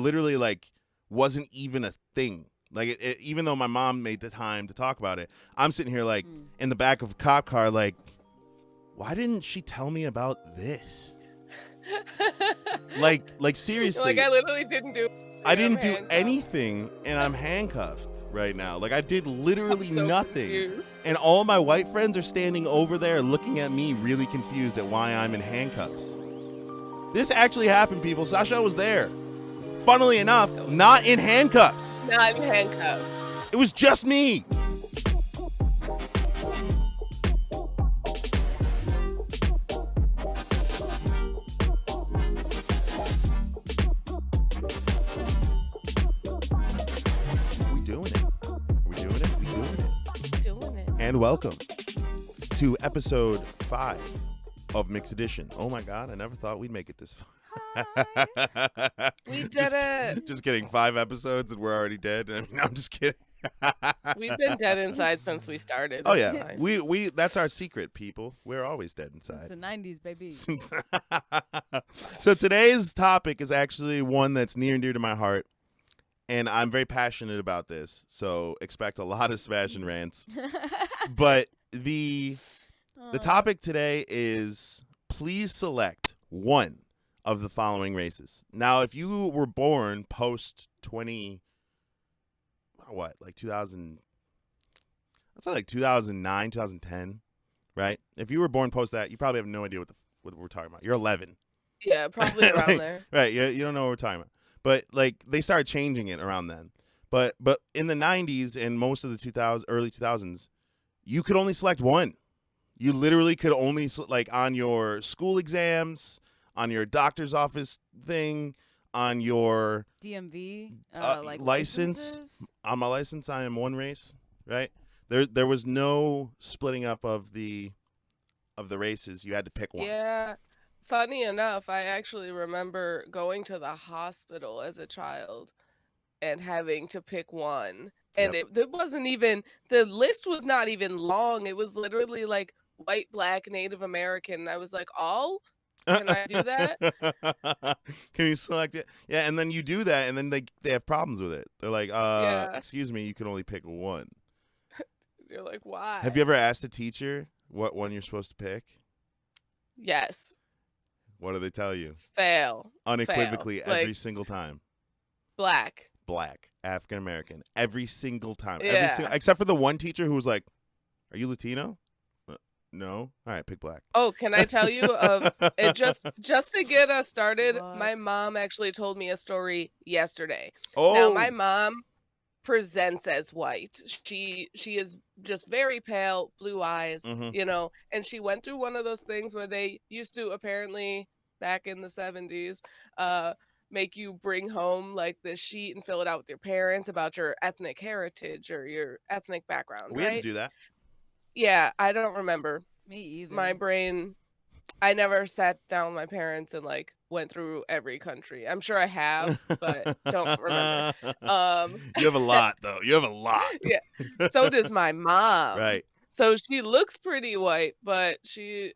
literally like wasn't even a thing. Like even though my mom made the time to talk about it, I'm sitting here like in the back of a cop car, like, why didn't she tell me about this? like seriously, Like I literally didn't do. I didn't do anything, and I'm handcuffed right now. Like I did literally nothing. Confused. And all my white friends are standing over there looking at me really confused at why I'm in handcuffs. This actually happened, people. Sasha was there. Funnily enough, not in handcuffs. Not in handcuffs. It was just me. And welcome to episode 5 of Mixed Edition. Oh my God, I never thought we'd make it this far. We did it. Just kidding. 5 episodes and we're already dead. I mean, I'm just kidding. We've been dead inside since we started. Oh yeah, we that's our secret, people. We're always dead inside. Since the 90s, baby. So today's topic is actually one that's near and dear to my heart. And I'm very passionate about this, so expect a lot of smash and rants. But the topic today is please select one of the following races. Now, if you were born post 2000, like 2000, let's say like 2009, 2010, right? If you were born post that, you probably have no idea what we're talking about. You're 11. Yeah, probably around there. Right, you don't know what we're talking about. But like they started changing it around then. But in the 90s and most of the early 2000s, you could only select one. You literally could only like on your school exams, on your doctor's office thing, on your DMV like license. licenses? On my license, I am one race, right? There was no splitting up of the races. You had to pick one. Yeah. Funny enough, I actually remember going to the hospital as a child and having to pick one. And it wasn't even, the list was not even long. It was literally like white, black, Native American. And I was like, all? Can I do that? Can you select it? Yeah, and then you do that, and then they have problems with it. They're like, excuse me, you can only pick one. You're like, why? Have you ever asked a teacher what one you're supposed to pick? Yes. What do they tell you? Fail. Unequivocally, Fail. every Like, single time. black. Black. African American. Every single time. Yeah. Except for the one teacher who was like, are you Latino? No. All right, pick black. Oh, can I tell you? It just to get us started, my What? mom actually told me a story yesterday. Oh. Now, my mom presents as white. She is just very pale, blue eyes, you know, and she went through one of those things where they used to apparently back in the 70s make you bring home like this sheet and fill it out with your parents about your ethnic heritage or your ethnic background. We right? had to do that. Yeah, I don't remember. Me either. My brain, I never sat down with my parents and like went through every country. I'm sure I have, but don't remember. You have a lot, though. You have a lot. Yeah. So does my mom. Right. So she looks pretty white, but she's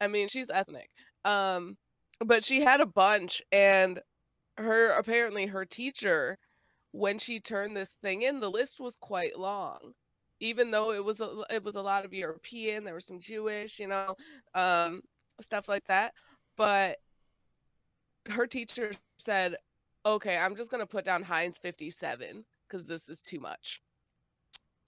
ethnic. But she had a bunch, and apparently her teacher, when she turned this thing in, the list was quite long. Even though it was a lot of European, there was some Jewish, you know, stuff like that. But her teacher said, okay, I'm just going to put down Heinz 57 because this is too much.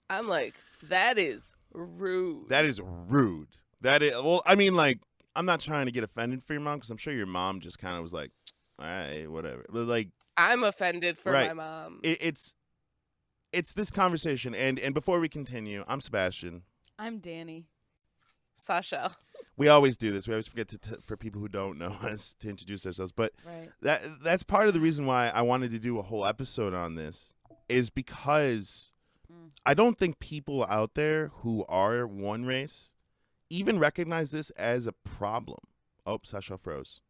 I'm like, that is rude. That is rude. That is, well, I mean, like, I'm not trying to get offended for your mom because I'm sure your mom just kind of was like, all right, whatever. But like, I'm offended for right. my mom. It's this conversation, and before we continue, I'm Sebastian. I'm Danny. Sasha. We always do this. We always forget for people who don't know us to introduce ourselves. But Right. that's part of the reason why I wanted to do a whole episode on this is because I don't think people out there who are one race even recognize this as a problem. Oh, Sasha froze.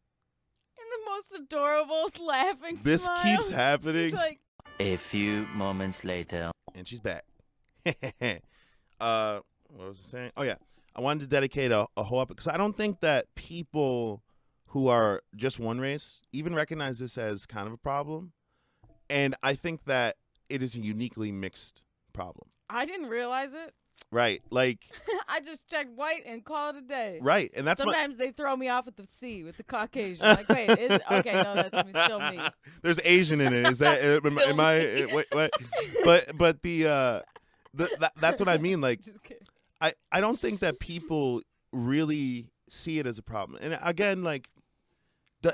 And the most adorable laughing This smile. keeps happening. She's like, A few moments later. And she's back. What was I saying? Oh, yeah. I wanted to dedicate a whole episode because I don't think that people who are just one race even recognize this as kind of a problem. And I think that it is a uniquely mixed problem. I didn't realize it. Right. Like, I just checked white and call it a day. right. And that's Sometimes they throw me off with the C, with the Caucasian. Like, wait, okay, no, that's still me. There's Asian in it. Is that am I what? But that's what I mean. Like, Just kidding. I don't think that people really see it as a problem. And again, like,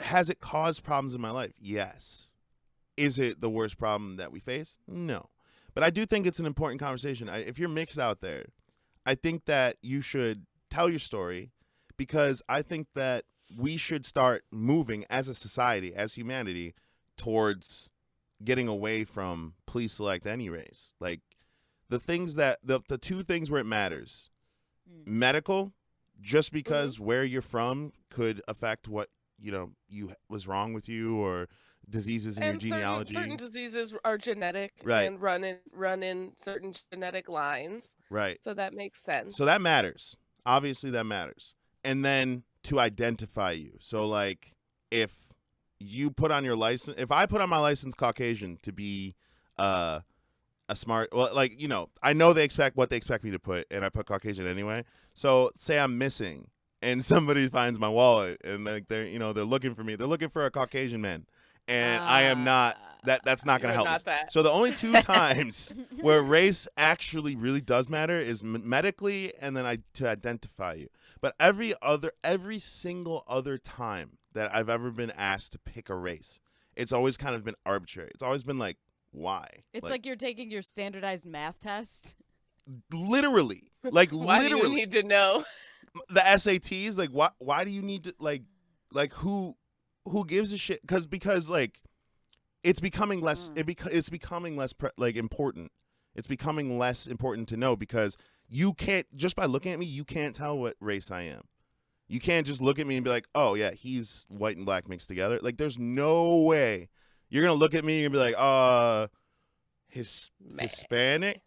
has it caused problems in my life? Yes. Is it the worst problem that we face? No. But I do think it's an important conversation. If you're mixed out there, I think that you should tell your story, because I think that we should start moving as a society, as humanity, towards getting away from please select any race. Like, the things that the two things where it matters, medical, just because where you're from could affect what you was wrong with you, or diseases in your genealogy. Certain diseases are genetic, Right. and run in certain genetic lines. Right. So that makes sense. So that matters. Obviously, that matters. And then to identify you. So, like, if you put on your license, if I put on my license Caucasian to be a smart, well, like, I know they expect what they expect me to put, and I put Caucasian anyway. So say I'm missing, and somebody finds my wallet, and like they're looking for me. They're looking for a Caucasian man, and I am not. That's not going to help. Not me. that. So the only two times where race actually really does matter is medically, and then to identify you. But every single other time that I've ever been asked to pick a race, it's always kind of been arbitrary. It's always been like, why? It's like you're taking your standardized math test. Literally, Why literally. do you need to know? The SATs, like, why do you need to, like who gives a shit? Because like, it's becoming less it's becoming less important. It's becoming less important to know, because you can't, just by looking at me, you can't tell what race I am. You can't just look at me and be like, oh yeah, he's white and black mixed together. Like, there's no way you're gonna look at me and be like, Hispanic,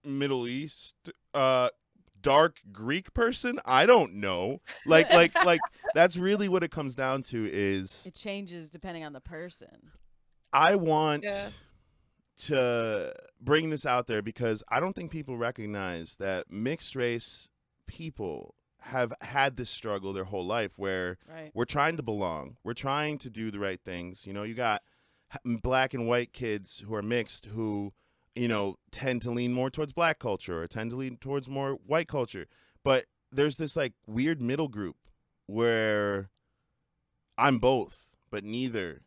Middle East, dark Greek person? I don't know. Like that's really what it comes down to. Is It changes depending on the person. I want to bring this out there, because I don't think people recognize that mixed race people have had this struggle their whole life, where we're trying to belong. We're trying to do the right things. You got black and white kids who are mixed who tend to lean more towards black culture, or tend to lean towards more white culture. But there's this like weird middle group where I'm both, but neither.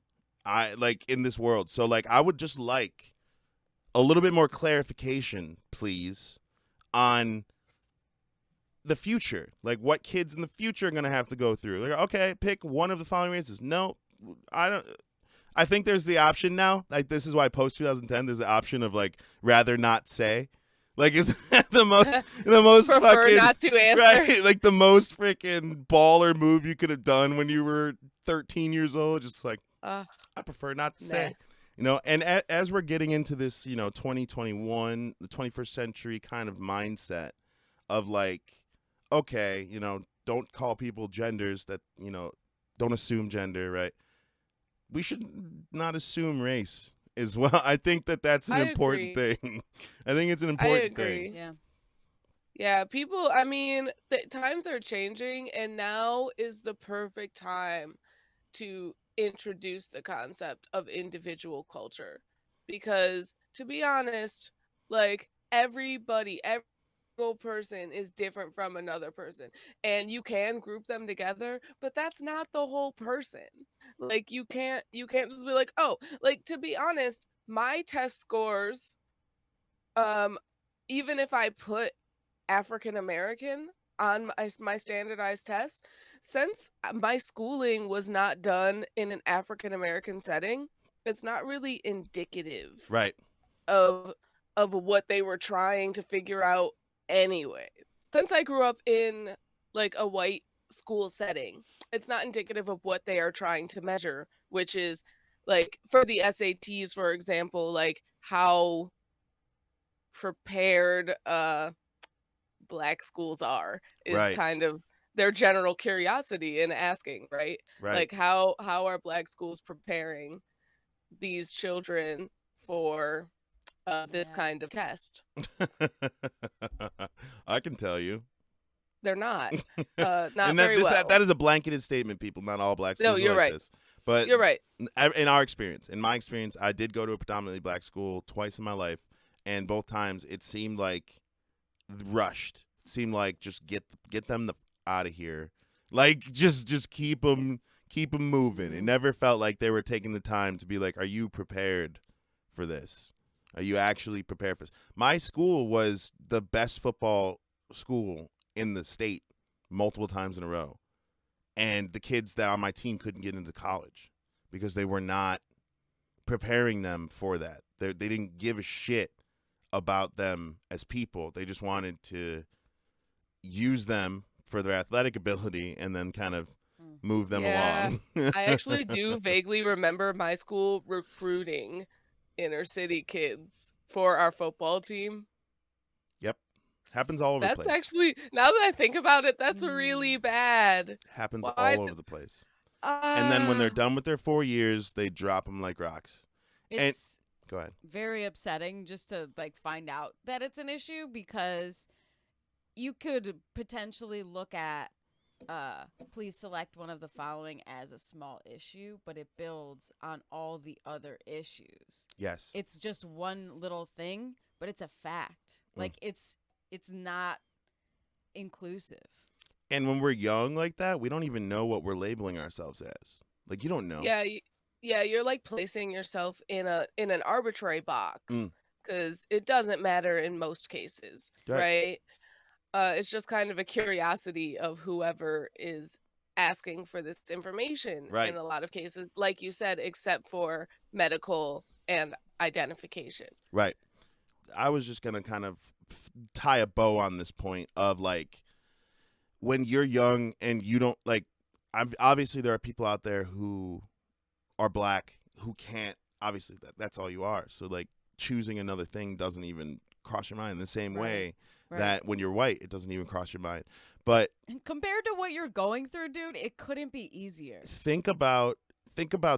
I like in this world. So like, I would just like a little bit more clarification, please, on the future. Like, what kids in the future are going to have to go through. Like, okay, pick one of the following races. No, I don't. I think there's the option now. Like, this is why post 2010 there's the option of like rather not say. Like, is that the most Prefer fucking not to answer. right? Like the most freaking baller move you could have done when you were 13 years old. Just like, I prefer not to say. And as we're getting into this, 2021, the 21st century kind of mindset of like, okay, don't call people genders that, don't assume gender, right? We should not assume race as well. I think that's an important thing. I think it's an important thing. Yeah. Yeah, people, I mean, the times are changing, and now is the perfect time to introduce the concept of individual culture. Because, to be honest, like, every single person is different from another person, and you can group them together, but that's not the whole person. Like, you can't just be like, oh, like, to be honest, my test scores, even if I put African American on my standardized test, since my schooling was not done in an African American setting, it's not really indicative Right. of what they were trying to figure out anyway. Since I grew up in like a white school setting, it's not indicative of what they are trying to measure, which is like for the SATs, for example, like how prepared black schools are is Right. kind of their general curiosity in asking, right? Right. Like how are black schools preparing these children for this Yeah. kind of test. I can tell you. They're not. Not And very well. that is a blanketed statement, people. Not all black No, schools are you're like right. this. But You're right. in our experience, in my experience, I did go to a predominantly black school twice in my life, and both times it seemed like rushed. It seemed like just get them out of here. Like just keep them moving. It never felt like they were taking the time to be like, are you prepared for this? Are you actually prepared for this? My school was the best football school in the state multiple times in a row. And the kids that on my team couldn't get into college because they were not preparing them for that. They didn't give a shit about them as people. They just wanted to use them for their athletic ability and then kind of move them Yeah. along. I actually do vaguely remember my school recruiting inner city kids for our football team. Yep. Happens all over the That's place. actually, now that I think about it, that's really bad. Happens Why all over the place. And then when they're done with their 4 years, they drop them like rocks. It's Go ahead. very upsetting just to like find out that it's an issue, because you could potentially look at please select one of the following as a small issue, but it builds on all the other issues. Yes. It's just one little thing, but it's a fact. Like it's not inclusive. And when we're young like that, we don't even know what we're labeling ourselves as. Like, you don't know. Yeah, you're like placing yourself in an arbitrary box because it doesn't matter in most cases, right? It's just kind of a curiosity of whoever is asking for this information Right. in a lot of cases, like you said, except for medical and identification. Right. I was just going to kind of tie a bow on this point of like, when you're young and you don't like, obviously there are people out there who are black who can't, obviously that's all you are. So like choosing another thing doesn't even cross your mind in the same way that when you're white, it doesn't even cross your mind. But compared to what you're going through, dude, it couldn't be easier. Think about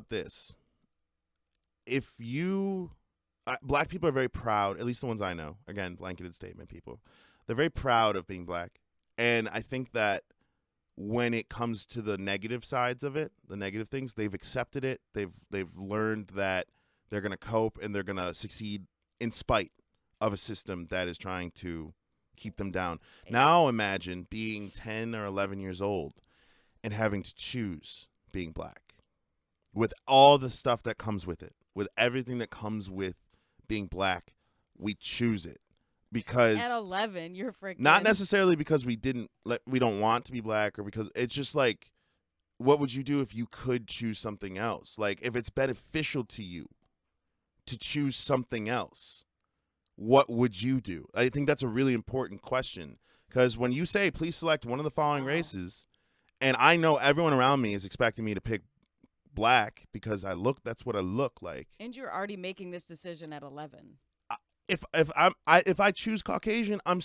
this. If you, black people are very proud, at least the ones I know, again, blanketed statement people, they're very proud of being black. And I think that when it comes to the negative sides of it, the negative things, they've accepted it. They've learned that they're going to cope and they're going to succeed in spite of a system that is trying to keep them down. Now imagine being 10 or 11 years old and having to choose being black with all the stuff that comes with it, with everything that comes with being black. We choose it because at 11, you're freaking not necessarily because we don't want to be black, or because it's just like, what would you do if you could choose something else? Like, if it's beneficial to you to choose something else, what would you do? I think that's a really important question, because when you say, please select one of the following races, and I know everyone around me is expecting me to pick black because that's what I look like. And you're already making this decision at 11. If I choose Caucasian, I'm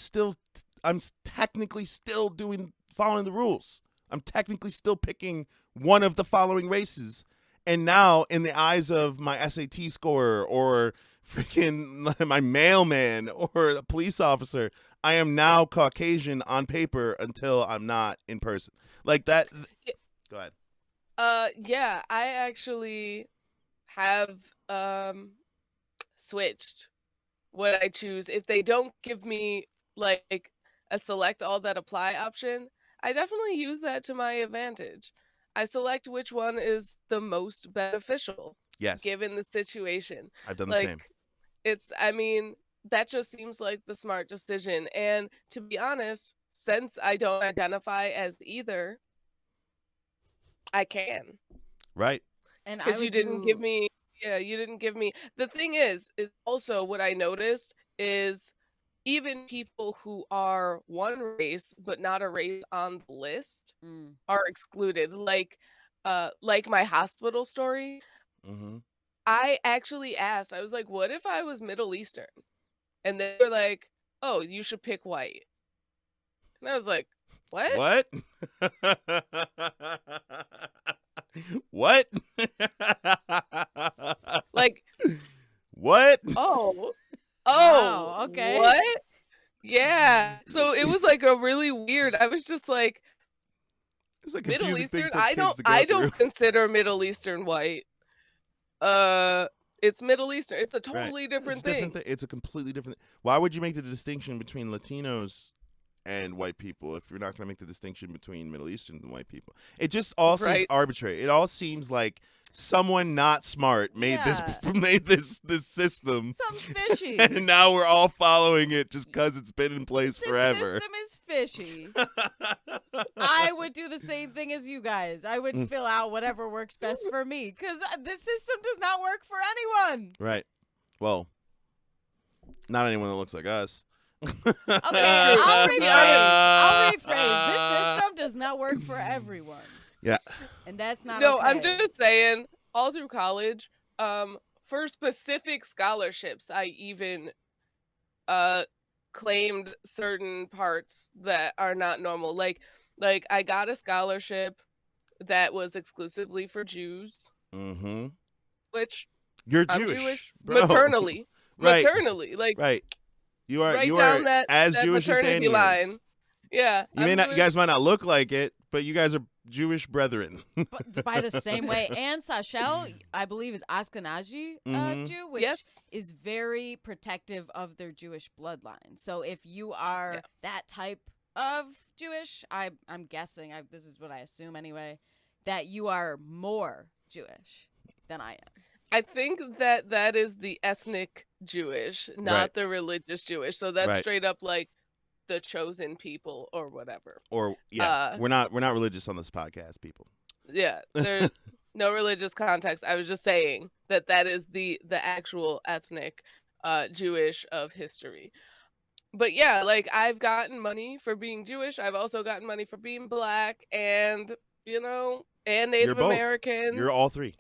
technically still following the rules. I'm technically still picking one of the following races. And now, in the eyes of my SAT scorer or freaking my mailman or the police officer, I am now Caucasian on paper until I'm not in person. Like that. Go ahead. Yeah, I actually have switched what I choose. If they don't give me like a select all that apply option, I definitely use that to my advantage. I select which one is the most beneficial. Yes. Given the situation. I've done the same. That just seems like the smart decision. And to be honest, since I don't identify as either, I can. Right. And because you didn't give me the thing is also what I noticed is even people who are one race but not a race on the list are excluded, like my hospital story. I actually asked, I was like, what if I was Middle Eastern? And they were like, oh, you should pick white. And I was like, What? What? Like, what? oh, Wow, okay. what? Yeah. So it was like a really weird. I was just like, It's a Middle confusing thing Eastern. for I kids don't. to go I through. don't consider Middle Eastern white. It's Middle Eastern. It's a totally different It's thing. It's a completely different. Why would you make the distinction between Latinos and white people if you're not going to make the distinction between Middle Eastern and white people? It just all seems Right. arbitrary. It all seems like someone not smart made Yeah. this system, Sounds fishy. and now we're all following it just because it's been in place The forever. system is fishy. I would do the same thing as you guys. I would fill out whatever works best for me because this system does not work for anyone. Right. Well, not anyone that looks like us. Okay, I'll rephrase. This system does not work for everyone. Yeah. And that's not No, okay. I'm just saying. All through college, for specific scholarships, I even claimed certain parts that are not normal. Like I got a scholarship that was exclusively for Jews, Mm-hmm. which You're I'm Jewish, Jewish bro. maternally. Right. Maternally, like Right. You are. right You down are that as that Jewish as maternity Danny line. is. Yeah, You may I'm not. You Jewish. guys might not look like it, but you guys are Jewish brethren. But by the same way, and Sashel, I believe, is Ashkenazi Mhm. Jew, which Yes. is very protective of their Jewish bloodline. So if you are Yeah. that type of Jewish, I'm guessing, this is what I assume anyway, that you are more Jewish than I am. I think that is the ethnic Jewish, not Right. the religious Jewish. So that's Right. straight up like the chosen people or whatever. Or yeah, Uh, we're not religious on this podcast, people. Yeah, there's no religious context. I was just saying that is the actual ethnic Jewish of history. But yeah, like I've gotten money for being Jewish. I've also gotten money for being black and, and You're Native both. American. You're all three.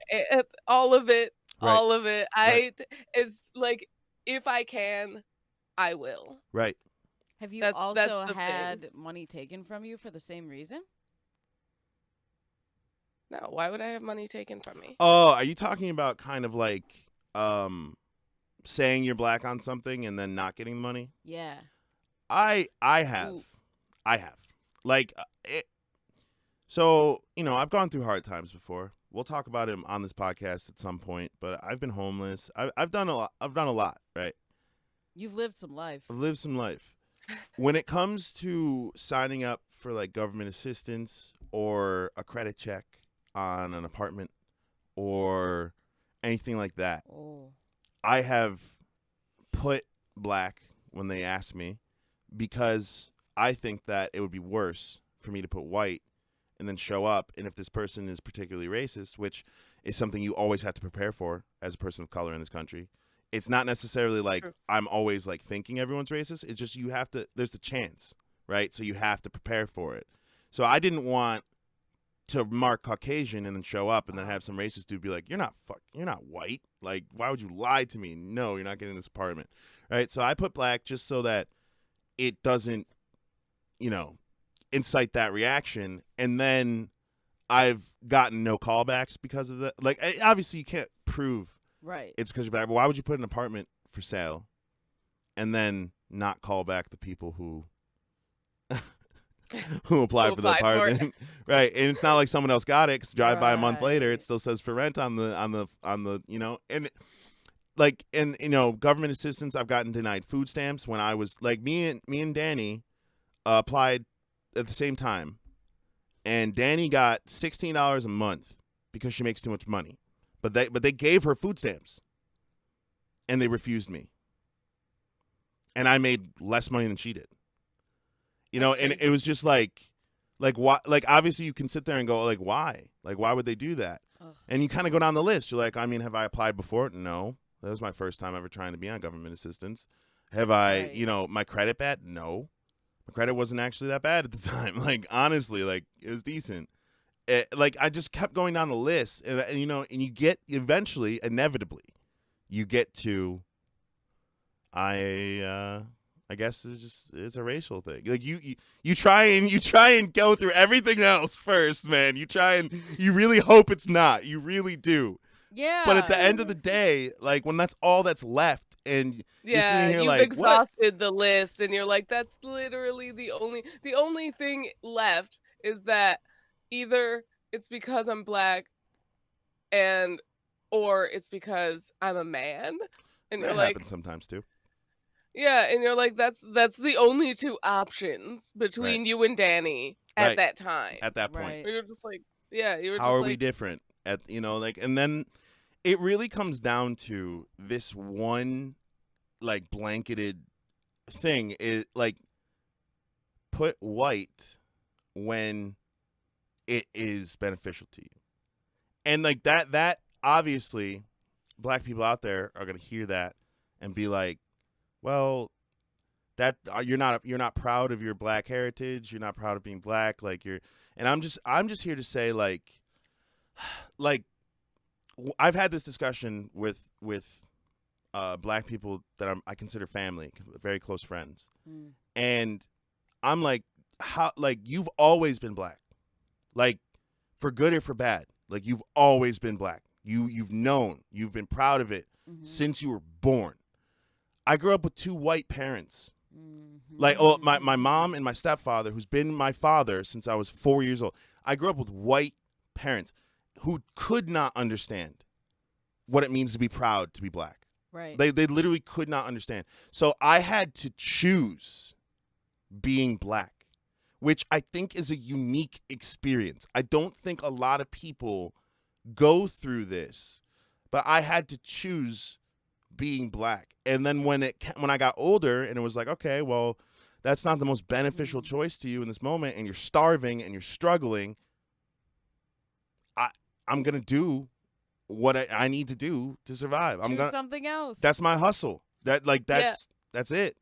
All of it. Right. All of it. Right. Is like if I can, I will. Right. Have you That's also the thing. had money taken from you for the same reason? No, why would I have money taken from me? Oh, are you talking about kind of like saying you're black on something and then not getting the money? Yeah. I have. Ooh. I have. Like it. So, I've gone through hard times before. We'll talk about it on this podcast at some point, but I've been homeless. I've done a lot, right? You've lived some life. I've lived some life. When it comes to signing up for like government assistance or a credit check on an apartment or anything like that, Oh. I have put black when they ask me because I think that it would be worse for me to put white and then show up. And if this person is particularly racist, which is something you always have to prepare for as a person of color in this country, it's not necessarily like True. I'm always like thinking everyone's racist. It's just you have to, there's the chance, right? So you have to prepare for it. So I didn't want to mark Caucasian and then show up and then have some racist dude be like, you're not white. Like, why would you lie to me? No, you're not getting this apartment, right? So I put black just so that it doesn't, incite that reaction. And then I've gotten no callbacks because of that. Like, obviously you can't prove Right. it's because you're black, but why would you put an apartment for sale and then not call back the people who applied for the applied for it. apartment? Right. And it's not like someone else got it, 'cause drive by a month later, it Right. still says for rent on the and government assistance. I've gotten denied food stamps when I was like, me and Danny applied at the same time, and Danny got $16 a month because she makes too much money. But they gave her food stamps, and they refused me. And I made less money than she did. That's And crazy. it was just like why? Like, obviously you can sit there and go like, why? Like, why would they do that? Ugh. And you kind of go down the list. You're like, I mean, have I applied before? No, that was my first time ever trying to be on government assistance. Have I, Right. my credit bad? No, my credit wasn't actually that bad at the time. Like, honestly, like it was decent. Like, I just kept going down the list, and you get inevitably, you get to, I I guess it's a racial thing. Like you try and go through everything else first, man. You really hope it's not. You really do. Yeah. But at the end of the day, like when that's all that's left, and you're sitting here you've like, what? exhausted the list, and you're like, that's literally the only thing left is that either it's because I'm black, or it's because I'm a man, and you're That like, happens sometimes too. yeah, and you're like, that's the only two options between you and Danny at Right. that time. At that point, Right. Where you're just like, yeah, you were how just are like, we different? And then it really comes down to this one, like blanketed thing is like put white when it is beneficial to you, and like that obviously, black people out there are gonna hear that and be like, well, that you're not proud of your black heritage, you're not proud of being black, like and I'm just here to say like I've had this discussion with black people that I consider family, very close friends, and I'm like, how, like, you've always been black, like, for good or for bad, like, you've always been black. You've known, you've been proud of it since you were born. I grew up with two white parents. Like, my mom and my stepfather, who's been my father since I was 4 years old. I grew up with white parents who could not understand what it means to be proud to be black. Right. They literally could not understand. So I had to choose being black, which I think is a unique experience. I don't think a lot of people go through this, but I had to choose being black. And then when I got older and it was like, okay, well, that's not the most beneficial choice to you in this moment, and you're starving and you're struggling, I'm going to do what I need to do to survive. I'm Choose going to something else. That's my hustle. That's it.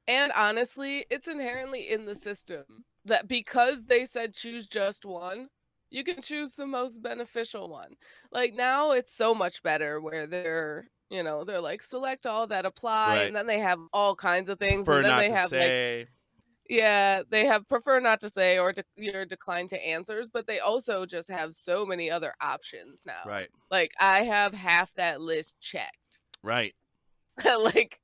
and honestly, it's inherently in the system that because they said choose just one, you can choose the most beneficial one. Like now it's so much better where they're like select all that apply, Right. and then they have all kinds of things, Prefer and then not they to have like, say. yeah, they have prefer not to say or your decline to answers, but they also just have so many other options now. Right. Like I have half that list checked. Right. Like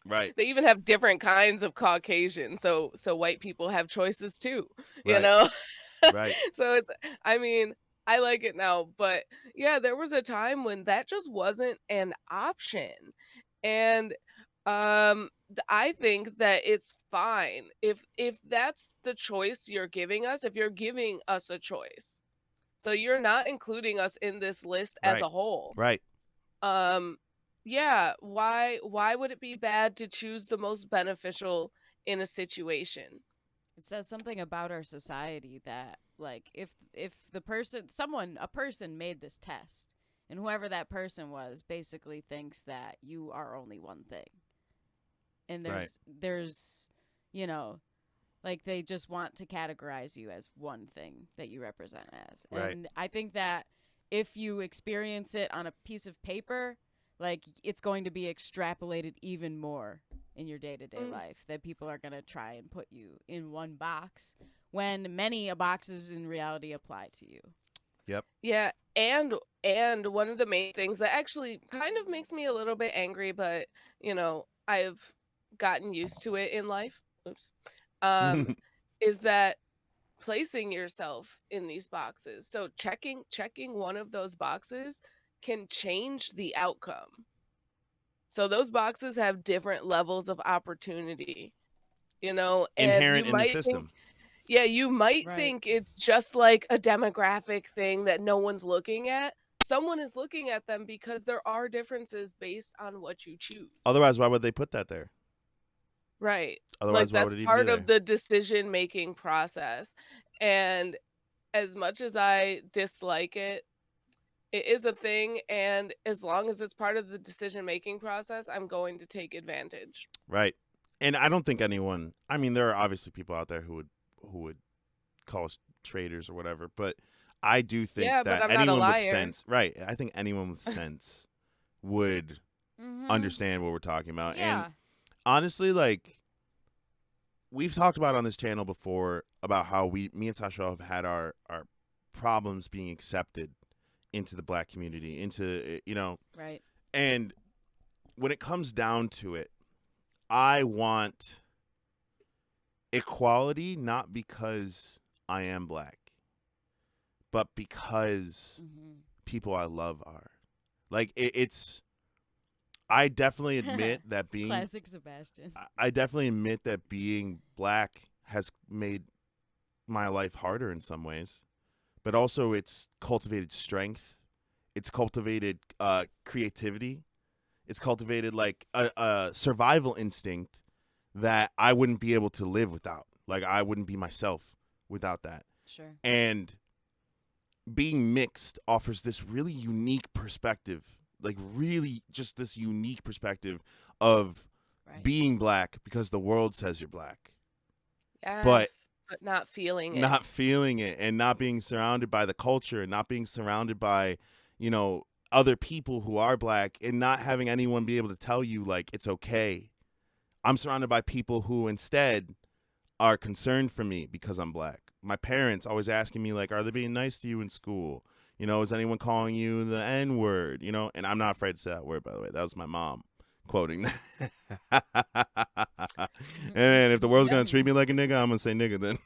Right. they even have different kinds of Caucasian, so white people have choices too, you Right. know. Right. So I mean, I like it now, but yeah, there was a time when that just wasn't an option, and I think that it's fine if that's the choice you're giving us. If you're giving us a choice, so you're not including us in this list as Right. a whole. Right. Yeah, why would it be bad to choose the most beneficial in a situation? It says something about our society that like if a person made this test, and whoever that person was basically thinks that you are only one thing. And there's like they just want to categorize you as one thing that you represent as. Right. And I think that if you experience it on a piece of paper, like it's going to be extrapolated even more in your day-to-day life, that people are going to try and put you in one box when many boxes in reality apply to you. Yep. Yeah, and one of the main things that actually kind of makes me a little bit angry, but I've gotten used to it in life. Oops. Is that placing yourself in these boxes. So checking one of those boxes can change the outcome. So those boxes have different levels of opportunity, and Inherent you in the might system. you might Right. think it's just like a demographic thing that no one's looking at. Someone is looking at them because there are differences based on what you choose. Otherwise, why would they put that there? Right. Otherwise, Like why that's would it even be part there? of the decision making process. And as much as I dislike it, it is a thing, and as long as it's part of the decision making process, I'm going to take advantage. Right. And I don't think anyone. I mean, there are obviously people out there who would call us traitors or whatever, but I do think Yeah, but that I'm not a anyone with liar. sense, right? I think anyone with sense would understand what we're talking about. Yeah. honestly, like, we've talked about on this channel before about how me and Sasha have had our problems being accepted into the black community, into, Right. and when it comes down to it, I want equality not because I am black, but because people I love are. Like, it's I definitely admit that being Classic Sebastian. I definitely admit that being black has made my life harder in some ways, but also it's cultivated strength. It's cultivated creativity. It's cultivated like a survival instinct that I wouldn't be able to live without. Like, I wouldn't be myself without that. Sure. And being mixed offers this really unique perspective, like really just this unique perspective of being black because the world says you're black. Yes, But not feeling it. Not feeling it, and not being surrounded by the culture, and not being surrounded by, other people who are black, and not having anyone be able to tell you, like, it's okay. I'm surrounded by people who instead are concerned for me because I'm black. My parents always asking me, like, are they being nice to you in school? Is anyone calling you the N-word? And I'm not afraid to say that word, by the way. That was my mom quoting that. And if the world's going to treat me like a nigga, I'm going to say nigga then.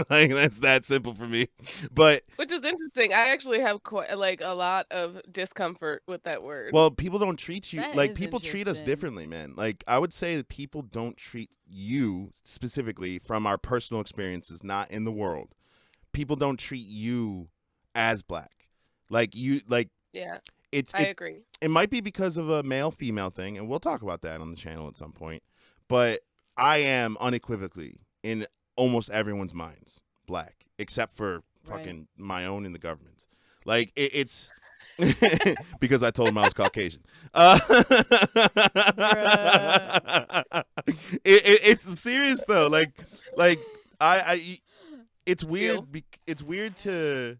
Like, that's that simple for me. But which is interesting. I actually have quite a lot of discomfort with that word. well, people don't treat you That like is people treat us interesting. differently, man. Like, I would say that people don't treat you specifically from our personal experiences, not in the world. People don't treat you as black. Like, yeah, I agree. It might be because of a male-female thing, and we'll talk about that on the channel at some point. But I am unequivocally, in almost everyone's minds, black, except for fucking my own and the government's. Like, it's because I told him I was Caucasian. It's serious though. Like I it's weird. It's weird to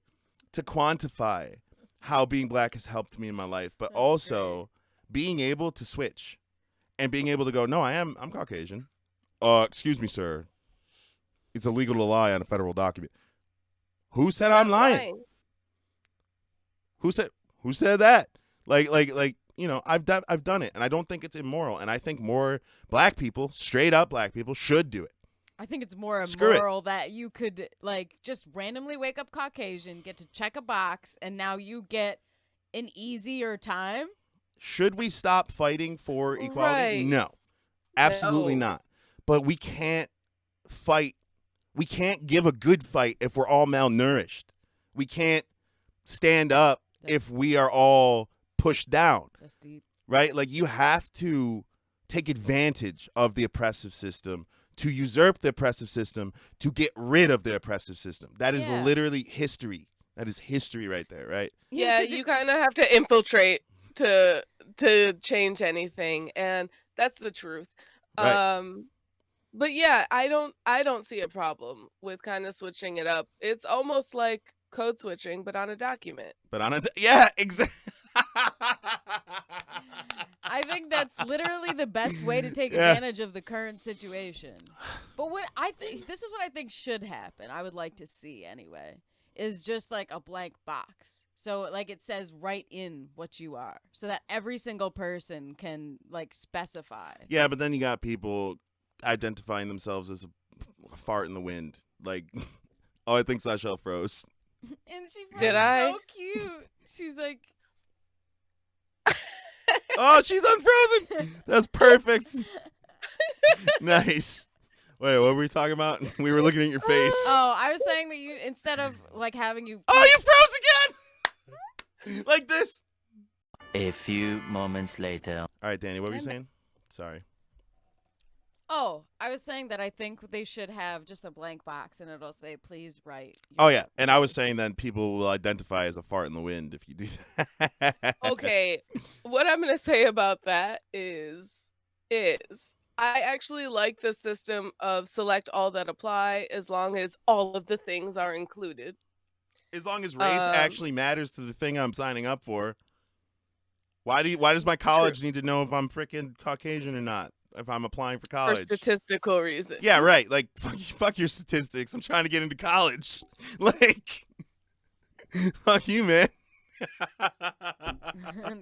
quantify how being black has helped me in my life, but also being able to switch and being able to go, no, I'm Caucasian. Excuse me, sir. It's illegal to lie on a federal document. Who said I'm lying? Who said that? Like I've done it, and I don't think it's immoral, and I think more black people, straight up black people, should do it. I think it's more Screw it. immoral that you could just randomly wake up Caucasian, get to check a box, and now you get an easier time. Should we stop fighting for equality? Right. No. Absolutely No. not. But we can't fight. We can't give a good fight if we're all malnourished. We can't stand up if we are all pushed down. That's deep. Right? Like, you have to take advantage of the oppressive system to usurp the oppressive system, to get rid of the oppressive system. That is literally history. That is history right there, right? Yeah, you kind of have to infiltrate to change anything, and that's the truth. Right. But yeah, I don't see a problem with kind of switching it up. It's almost like code switching, but on a document. Yeah, exactly. I think that's literally the best way to take advantage of the current situation. But this is what I think should happen. I would like to see anyway, is just like a blank box. So like it says right in what you are, so that every single person can specify. Yeah, but then you got people identifying themselves as a fart in the wind. Like, oh, I think Sasha froze. And she was Did I? so cute. She's like, oh, she's unfrozen. That's perfect. Nice. Wait, what were we talking about? We were looking at your face. oh, I was saying that you, instead of having you. Oh, you froze again. Like this. A few moments later. All right, Danny, what were you saying? Sorry. Oh, I was saying that I think they should have just a blank box and it'll say, please write. Oh, yeah. And I was saying that people will identify as a fart in the wind if you do that. Okay, what I'm going to say about that is I actually like the system of select all that apply as long as all of the things are included. As long as race actually matters to the thing I'm signing up for. Why does my college need to know if I'm freaking Caucasian or not? I'm applying for For college. statistical reasons. Yeah, right. Like fuck your statistics. I'm trying to get into college. Like fuck you, man.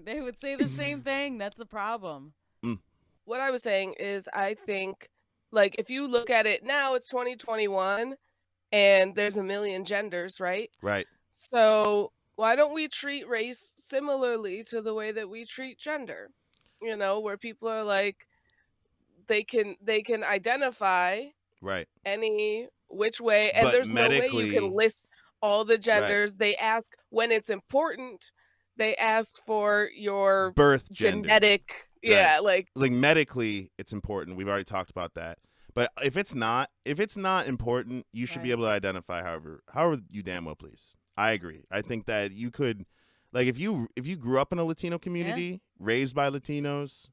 They would say the same thing. That's the problem. What I was saying is I think, like, if you look at it now, it's 2021 and there's a million genders, right? Right. So why don't we treat race similarly to the way that we treat gender? You know, where people are like, they can identify Right. any which way, and But there's no way you can medically, list all the right. genders. They ask when it's important. They ask for your Birth gender. genetic, Right. yeah, like medically, it's important. We've already talked about that. But if it's not important, you should be Right. able to identify however you damn well please. I agree. I think that you could, like, if you grew up in a Latino community, raised by Latinos,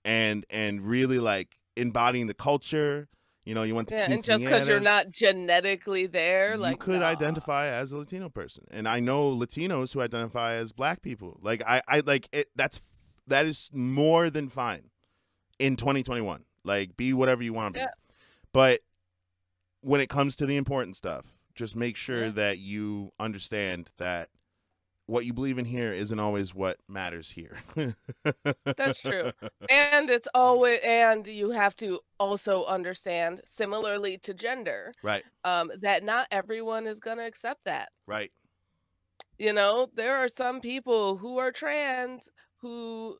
and really like embodying the culture, you know, you went to yeah, and just because you're quinceañeras, not genetically there, you like could nah. identify as a Latino person. And I know Latinos who identify as Black people. Like I like it. That is more than fine in 2021. Like, be whatever you want to be. Yeah. But when it comes to the important stuff, just make sure Yeah. that you understand that what you believe in here isn't always what matters here. That's true. And it's always, and you have to also understand, similarly to gender, Right. that not everyone is going to accept that. Right. You know, there are some people who are trans who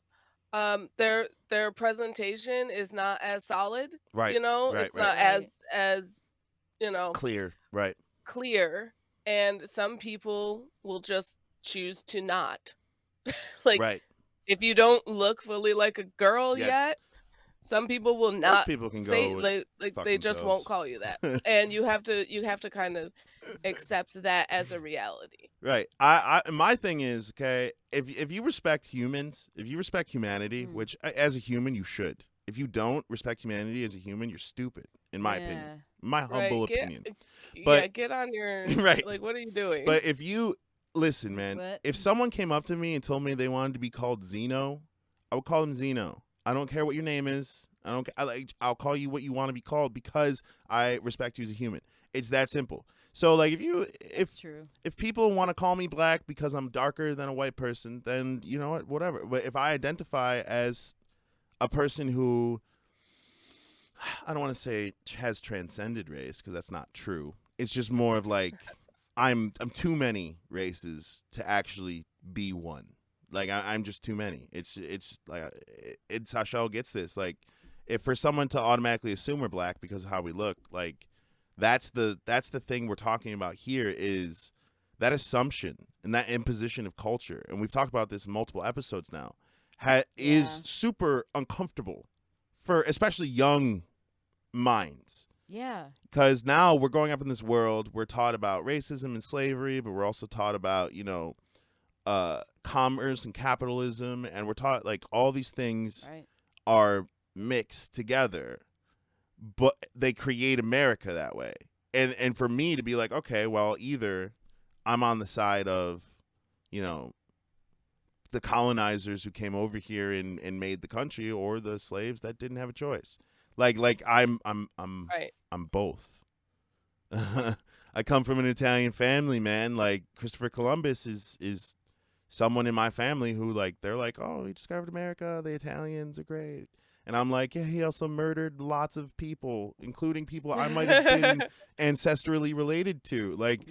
their presentation is not as solid. Right. You know, Right. it's Right. not Right. as you know, Clear. Right. clear, and some people will just choose to not. Like, Right. if you don't look fully like a girl Yeah. yet, some people will Most not people can say, go like fuck they just won't themselves. call you that. And you have to kind of accept that as a reality. Right. I my thing is, okay, if you respect humans, if you respect humanity, which as a human you should. If you don't respect humanity as a human, you're stupid, in my opinion. My humble Right. opinion. Yeah, But get on your right. like, what are you doing? But if you listen, man, What? if someone came up to me and told me they wanted to be called Zeno, I would call them Zeno. I don't care what your name is. I'll call you what you want to be called because I respect you as a human. It's that simple. So like That's true. if people want to call me Black because I'm darker than a white person, then you know what, whatever. But if I identify as a person who, I don't want to say has transcended race because that's not true. It's just more of like I'm too many races to actually be one. Like I'm just too many. It's like it's Sachel gets this. Like if for someone to automatically assume we're Black because of how we look, like that's the thing we're talking about here, is that assumption and that imposition of culture. And we've talked about this in multiple episodes now. Is super uncomfortable for especially young minds. Yeah. Because now we're growing up in this world, we're taught about racism and slavery, but we're also taught about, you know, commerce and capitalism, and we're taught like all these things are mixed together, but they create America that way. And for me to be like, okay, well, either I'm on the side of, you know, the colonizers who came over here and made the country, or the slaves that didn't have a choice. Like I'm both. I come from an Italian family, man. Like Christopher Columbus is someone in my family who like they're like, oh, he discovered America. The Italians are great. And I'm like, yeah, he also murdered lots of people, including people I might have been ancestrally related to. Like,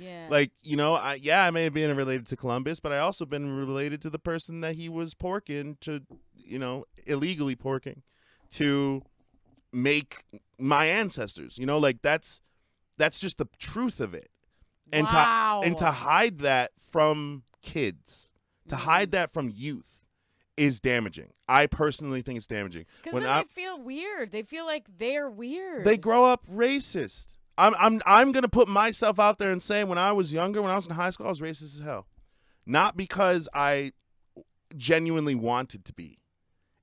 you know, I may have been related to Columbus, but I also been related to the person that he was porking to, you know, illegally porking to make my ancestors. You know, like that's just the truth of it. And to hide that from kids, to hide that from youth, is damaging. I personally think it's damaging. Because then they feel weird. They feel like they're weird. They grow up racist. I'm gonna put myself out there and say, when I was younger, when I was in high school, I was racist as hell. Not because I genuinely wanted to be.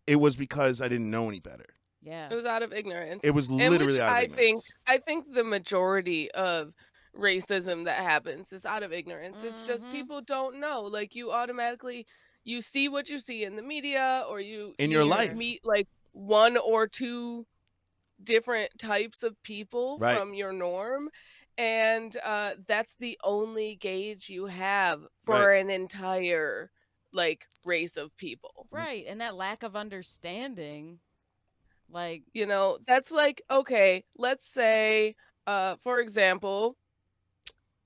It was because I didn't know any better. Yeah. It was out of ignorance. It was literally out of ignorance. I think the majority of racism that happens is out of ignorance. It's just people don't know. Like, you automatically, you see what you see in the media, or you in your life meet like one or two different types of people Right. from your norm, and that's the only gauge you have for Right. an entire like race of people. Right. And that lack of understanding, like, You know, that's like, okay, let's say, for example,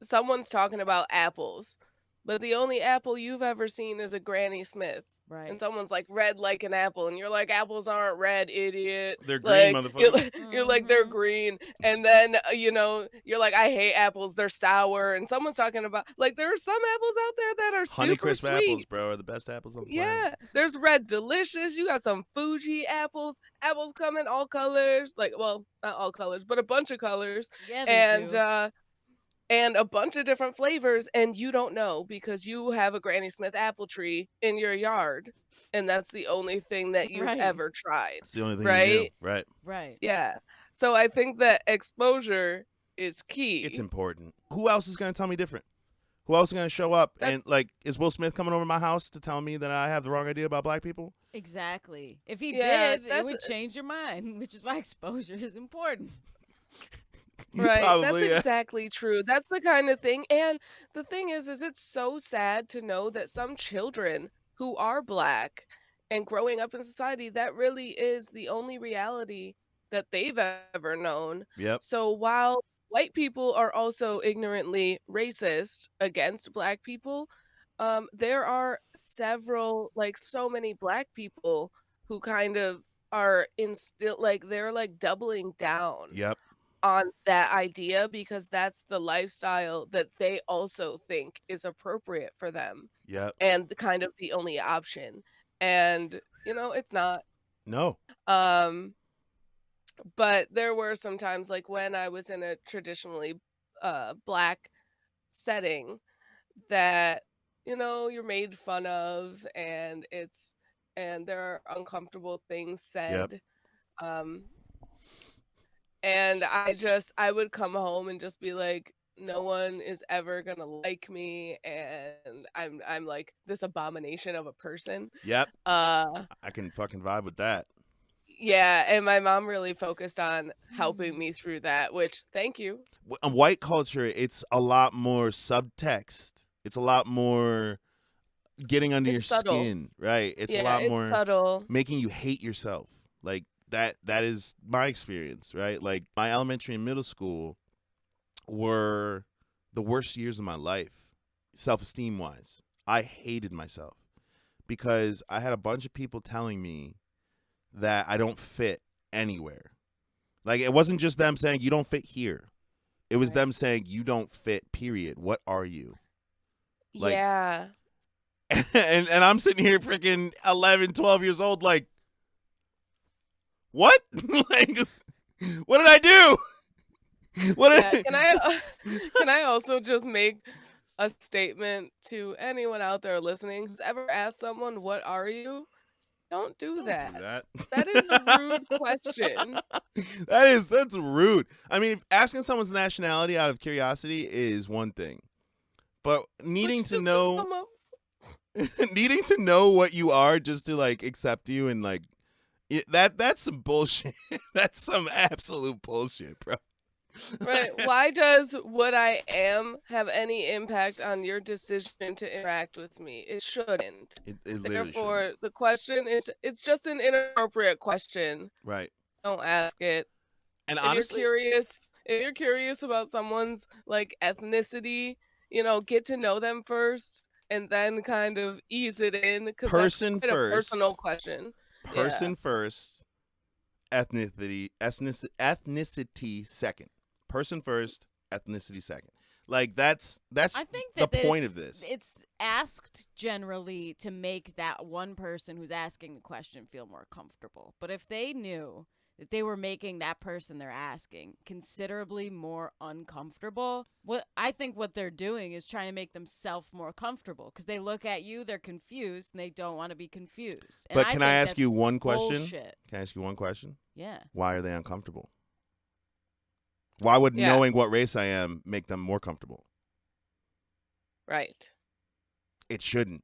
someone's talking about apples, but the only apple you've ever seen is a Granny Smith. And right. someone's like red like an apple, and you're like, apples aren't red, idiot. They're green, Like you're, motherfucker. you're like they're Mhm. green, and then you know you're like, I hate apples, they're sour. And someone's talking about like there are some apples out there that are super Honeycrisp apples, sweet. bro, are the best apples on the planet. Yeah, there's red delicious. You got some Fuji apples. Apples come in all colors, like well, not all colors, but a bunch of colors, Yeah, they do. and a bunch of different flavors, and you don't know because you have a Granny Smith apple tree in your yard, and that's the only thing that you've Right. ever tried, It's the only thing you right? do. Right. Right. Yeah. So I think that exposure is key. It's important. Who else is going to tell me different? Who else is going to show up? That- And, like, is Will Smith coming over to my house to tell me that I have the wrong idea about black people? Exactly. If he Yeah, did, it that's- would change your mind, which is why exposure is important. Right. Probably, That's yeah. exactly true. That's the kind of thing. And the thing is it's so sad to know that some children who are black and growing up in society, that really is the only reality that they've ever known. Yep. So while white people are also ignorantly racist against black people, there are several, like so many black people who kind of are instill like they're like doubling down Yep. on that idea because that's the lifestyle that they also think is appropriate for them Yep. and the kind of the only option. And you know, it's not. No. But there were some times like when I was in a traditionally black setting that you know you're made fun of and there are uncomfortable things said. Um And I would come home and just be like, no one is ever gonna like me, and I'm like this abomination of a person. Yep. Uh, I can fucking vibe with that. yeah, and my mom really focused on helping me through that, which thank you. In white culture, it's a lot more subtext. It's a lot more getting under your It's subtle. skin, right? It's a Yeah, lot it's more subtle. making you hate yourself. Like that is my experience, right? Like my elementary and middle school were the worst years of my life, self-esteem wise. I hated myself because I had a bunch of people telling me that I don't fit anywhere. Like it wasn't just them saying you don't fit here. It was Right. them saying you don't fit, period. What are you? Like- Yeah. and I'm sitting here freaking 11, 12 years old like what? Like what did I do? What Yeah. did Can I also just make a statement to anyone out there listening who's ever asked someone, "What are you?" Don't do Don't that. do that. That is a rude question. That's rude. I mean, asking someone's nationality out of curiosity is one thing, but needing Which to just know come up- needing to know what you are just to like accept you and like that's some bullshit. That's some absolute bullshit, bro. Right. Why does what I am have any impact on your decision to interact with me? It shouldn't. It literally Therefore, shouldn't. the question is it's just an inappropriate question. Right. Don't ask it. And If honestly, if you're curious about someone's like ethnicity, you know, get to know them first and then kind of ease it in because that's person quite a personal first, question. person first, ethnicity second. Person first, ethnicity second. Like that's I think the that point of this. It's asked generally to make that one person who's asking the question feel more comfortable. But if they knew that they were making that person they're asking considerably more uncomfortable, what they're doing is trying to make themselves more comfortable because they look at you, they're confused, and they don't want to be confused. And But can I think ask you that's one question? bullshit. Can I ask you one question? Yeah. Why are they uncomfortable? Why would Yeah. knowing what race I am make them more comfortable? Right. It shouldn't.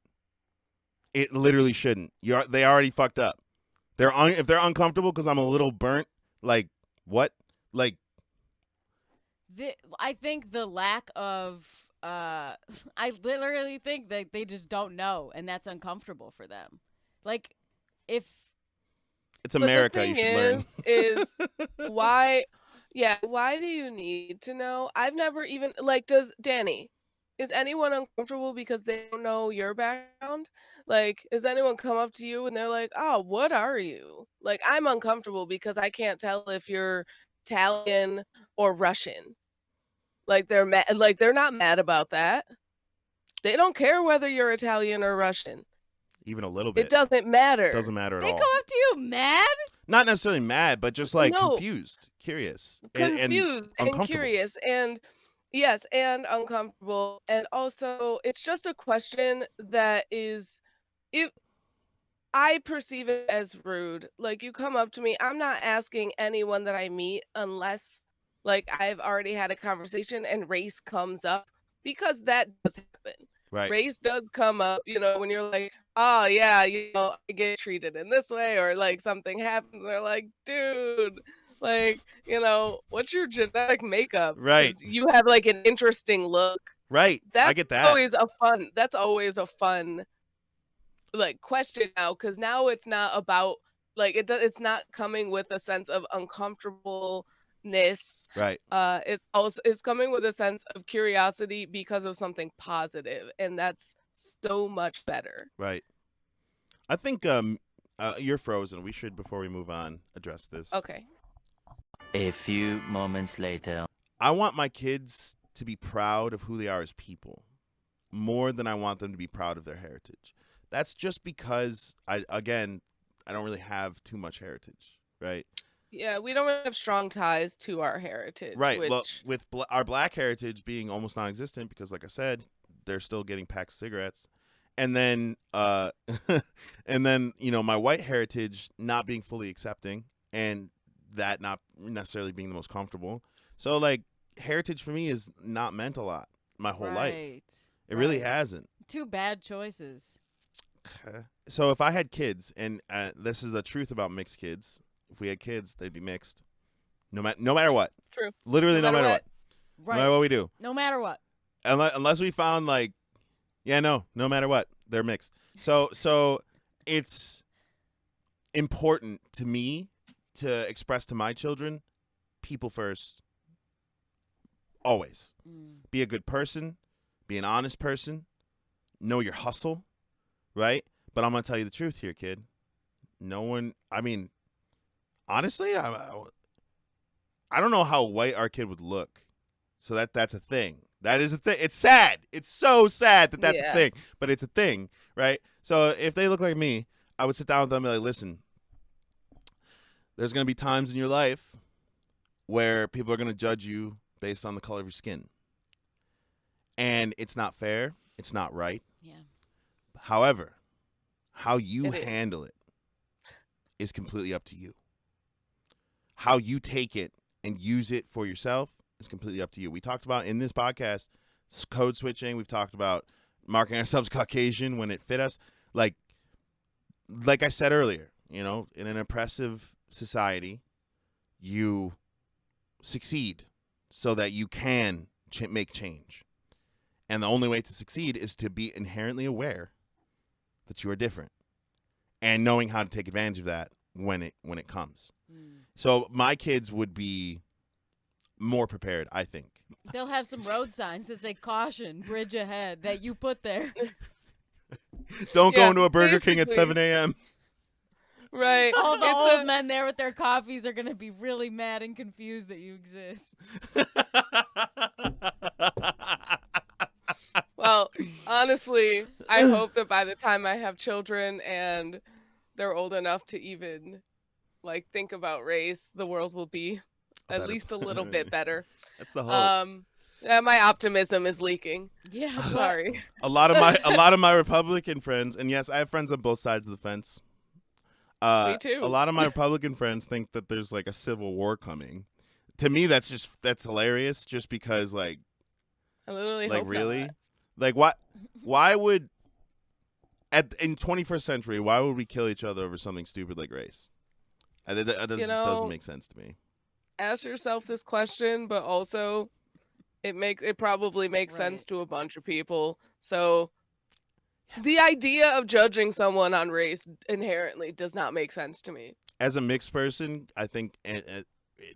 It literally shouldn't. They already fucked up. If they're uncomfortable because I'm a little burnt, like What? Like, I think the lack of I literally think that they just don't know, and that's uncomfortable for them. Like, if it's But the America. You thing should learn. is why, yeah, why do you need to know? I've never even, like, does Danny, is anyone uncomfortable because they don't know your background? Like, does anyone come up to you and they're like, oh, what are you? Like, I'm uncomfortable because I can't tell if you're Italian or Russian. Like, they're mad, like, they're not mad about that. They don't care whether you're Italian or Russian. Even a little It bit. doesn't matter. Doesn't matter at they all. come up to you mad, Not necessarily mad, but just like No. confused, curious, Confused and uncomfortable. curious, and yes, and uncomfortable, and also it's just a question that is, if I perceive it as rude. Like, you come up to me, I'm not asking anyone that I meet unless, like, I've already had a conversation and race comes up, because that does happen. Right. Race does come up, when you're like, oh yeah, I get treated in this way, or like something happens, they're like, dude, like, what's your genetic makeup? Right. 'Cause you have like an interesting look. Right. I That's get that. that's always a fun, like, question now, because now it's not about, like, it's not coming with a sense of uncomfortableness. Right. It's coming with a sense of curiosity because of something positive, and that's so much better. Right. I think you're frozen. We should, before we move on, address this. Okay. A few moments later. I want my kids to be proud of who they are as people more than I want them to be proud of their heritage. That's just because I don't really have too much heritage, right? Yeah, we don't really have strong ties to our heritage. Right. Which, Well, with our black heritage being almost non-existent because, like I said, they're still getting packs of cigarettes, and then my white heritage not being fully accepting, and that not necessarily being the most comfortable. So, like, heritage for me is not meant a lot my whole life. It really hasn't. Two bad choices. So if I had kids, and this is the truth about mixed kids, if we had kids, they'd be mixed. No matter what. true. Literally no matter what. Right. No matter what we do. No matter what. Unless we found, like, no matter what, they're mixed. So it's important to me to express to my children, people first, always. Be a good person, be an honest person, know your hustle, right? But I'm going to tell you the truth here, kid. Honestly, I don't know how white our kid would look. So that's a thing. That is a thing. It's sad. It's so sad that that's a thing. But it's a thing, right? So if they look like me, I would sit down with them and be like, listen, there's going to be times in your life where people are going to judge you based on the color of your skin. And it's not fair. It's not right. Yeah. However, how you handle it is completely up to you. How you take it and use it for yourself is completely up to you. We talked about in this podcast code switching. We've talked about marking ourselves Caucasian when it fit us. Like I said earlier, in an oppressive society, you succeed so that you can make change. And the only way to succeed is to be inherently aware that you are different and knowing how to take advantage of that when it comes. So my kids would be more prepared, I think. They'll have some road signs that say caution, bridge ahead, that you put there. Don't go into a Burger King at 7 a.m. Right. All the old men there with their coffees are going to be really mad and confused that you exist. Well, honestly, I hope that by the time I have children and they're old enough to even, like, think about race, the world will be at least a little bit better. That's the hope. Yeah, my optimism is leaking. Yeah, Sorry. A lot of my Republican friends, and yes, I have friends on both sides of the fence. Me too. A lot of my Republican friends think that there's like a civil war coming. To me, that's hilarious. Just because, like, I literally like, hope really, not. like, why would in 21st century, why would we kill each other over something stupid like race? That just doesn't make sense to me. ask yourself this question, but also it probably makes sense Right. to a bunch of people. So the idea of judging someone on race inherently does not make sense to me. As a mixed person, I think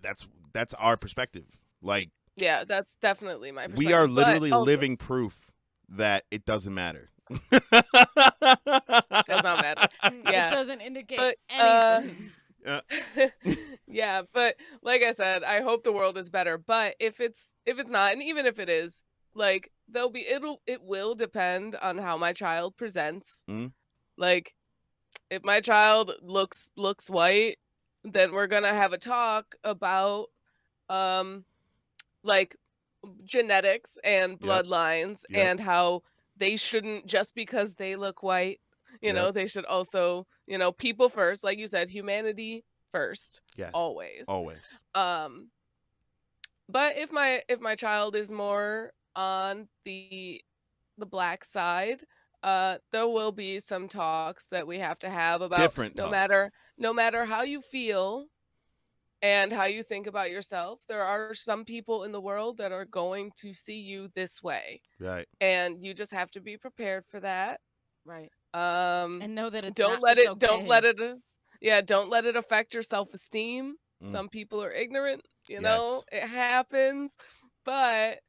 that's our perspective. Like, Yeah, that's definitely my perspective. we are but literally also, living proof that it doesn't matter. does not matter. It Yeah, doesn't indicate but anything. Yeah. yeah, but like I said, I hope the world is better. But if it's not, and even if it is, like it will depend on how my child presents. Mhm. Like if my child looks white, then we're gonna have a talk about um like genetics and Yep. bloodlines Yep. and how they shouldn't, just because they look white, Yep. they should also, people first, like you said, humanity first, Yes. always. Always. But if my child is more on the black side, there will be some talks that we have to have about Different talks. no matter how you feel and how you think about yourself, there are some people in the world that are going to see you this way, Right. and you just have to be prepared for that. Right. Um, And know that it's don't not. let It's it don't let okay. it yeah, don't let it affect your self-esteem. Mm. Some people are ignorant, Yes. it happens, but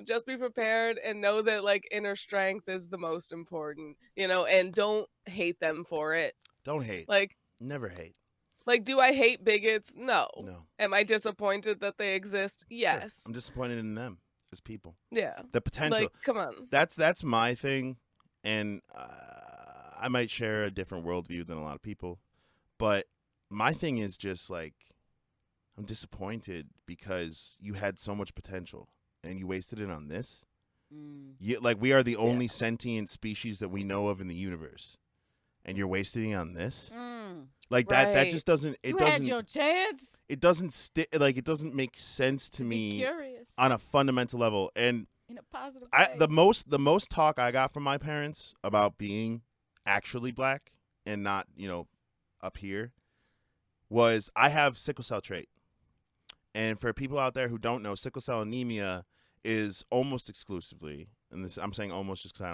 just be prepared and know that like inner strength is the most important, and don't hate them for it. Don't hate. Like Never hate. do I hate bigots? No. No. Am I disappointed that they exist? Sure. Yes. I'm disappointed in them as people. Yeah. The potential. Like, come on. That's my thing, and I might share a different worldview than a lot of people, but my thing is just like, I'm disappointed because you had so much potential and you wasted it on this. Like, we are the only sentient species that we know of in the universe, and you're wasting it on this. Like that Right. just doesn't. It You doesn't. had your chance. It doesn't like, it doesn't make sense to Be me curious on a fundamental level. And in a positive way. the most talk I got from my parents about being actually black and not, up here, was I have sickle cell trait. And for people out there who don't know, sickle cell anemia is almost exclusively, and this I'm saying almost just because I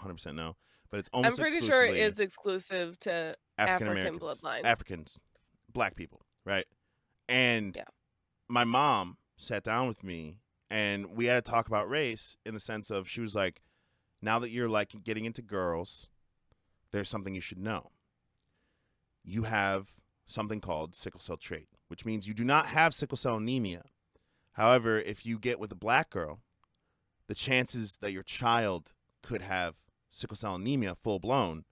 don't 100% know, but it's I'm almost pretty sure it exclusively is exclusive to African African Americans, bloodline. Africans, black people, right? And Yeah. my mom sat down with me and we had to talk about race, in the sense of, she was like, now that you're like getting into girls, there's something you should know. You have something called sickle cell trait, which means you do not have sickle cell anemia. However, if you get with a black girl, the chances that your child could have sickle cell anemia full blown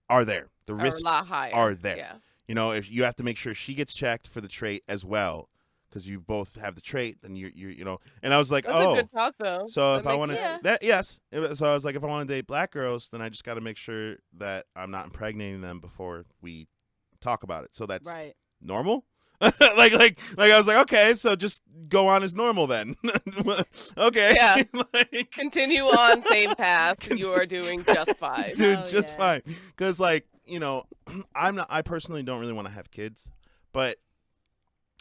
are there. The Are a risks lot higher. are there. Yeah. If you have to make sure she gets checked for the trait as well, because you both have the trait, then you're. And I was like, That's oh, a good talk though. so That if I makes want to, sense. that yes. So I was like, if I want to date black girls, then I just got to make sure that I'm not impregnating them before we talk about it. So that's Right. normal. like I was like, okay, so just go on as normal then. Okay. Yeah. Like, Continue on same path. You are doing just fine. dude, Hell just yeah. fine. Because I personally don't really want to have kids, but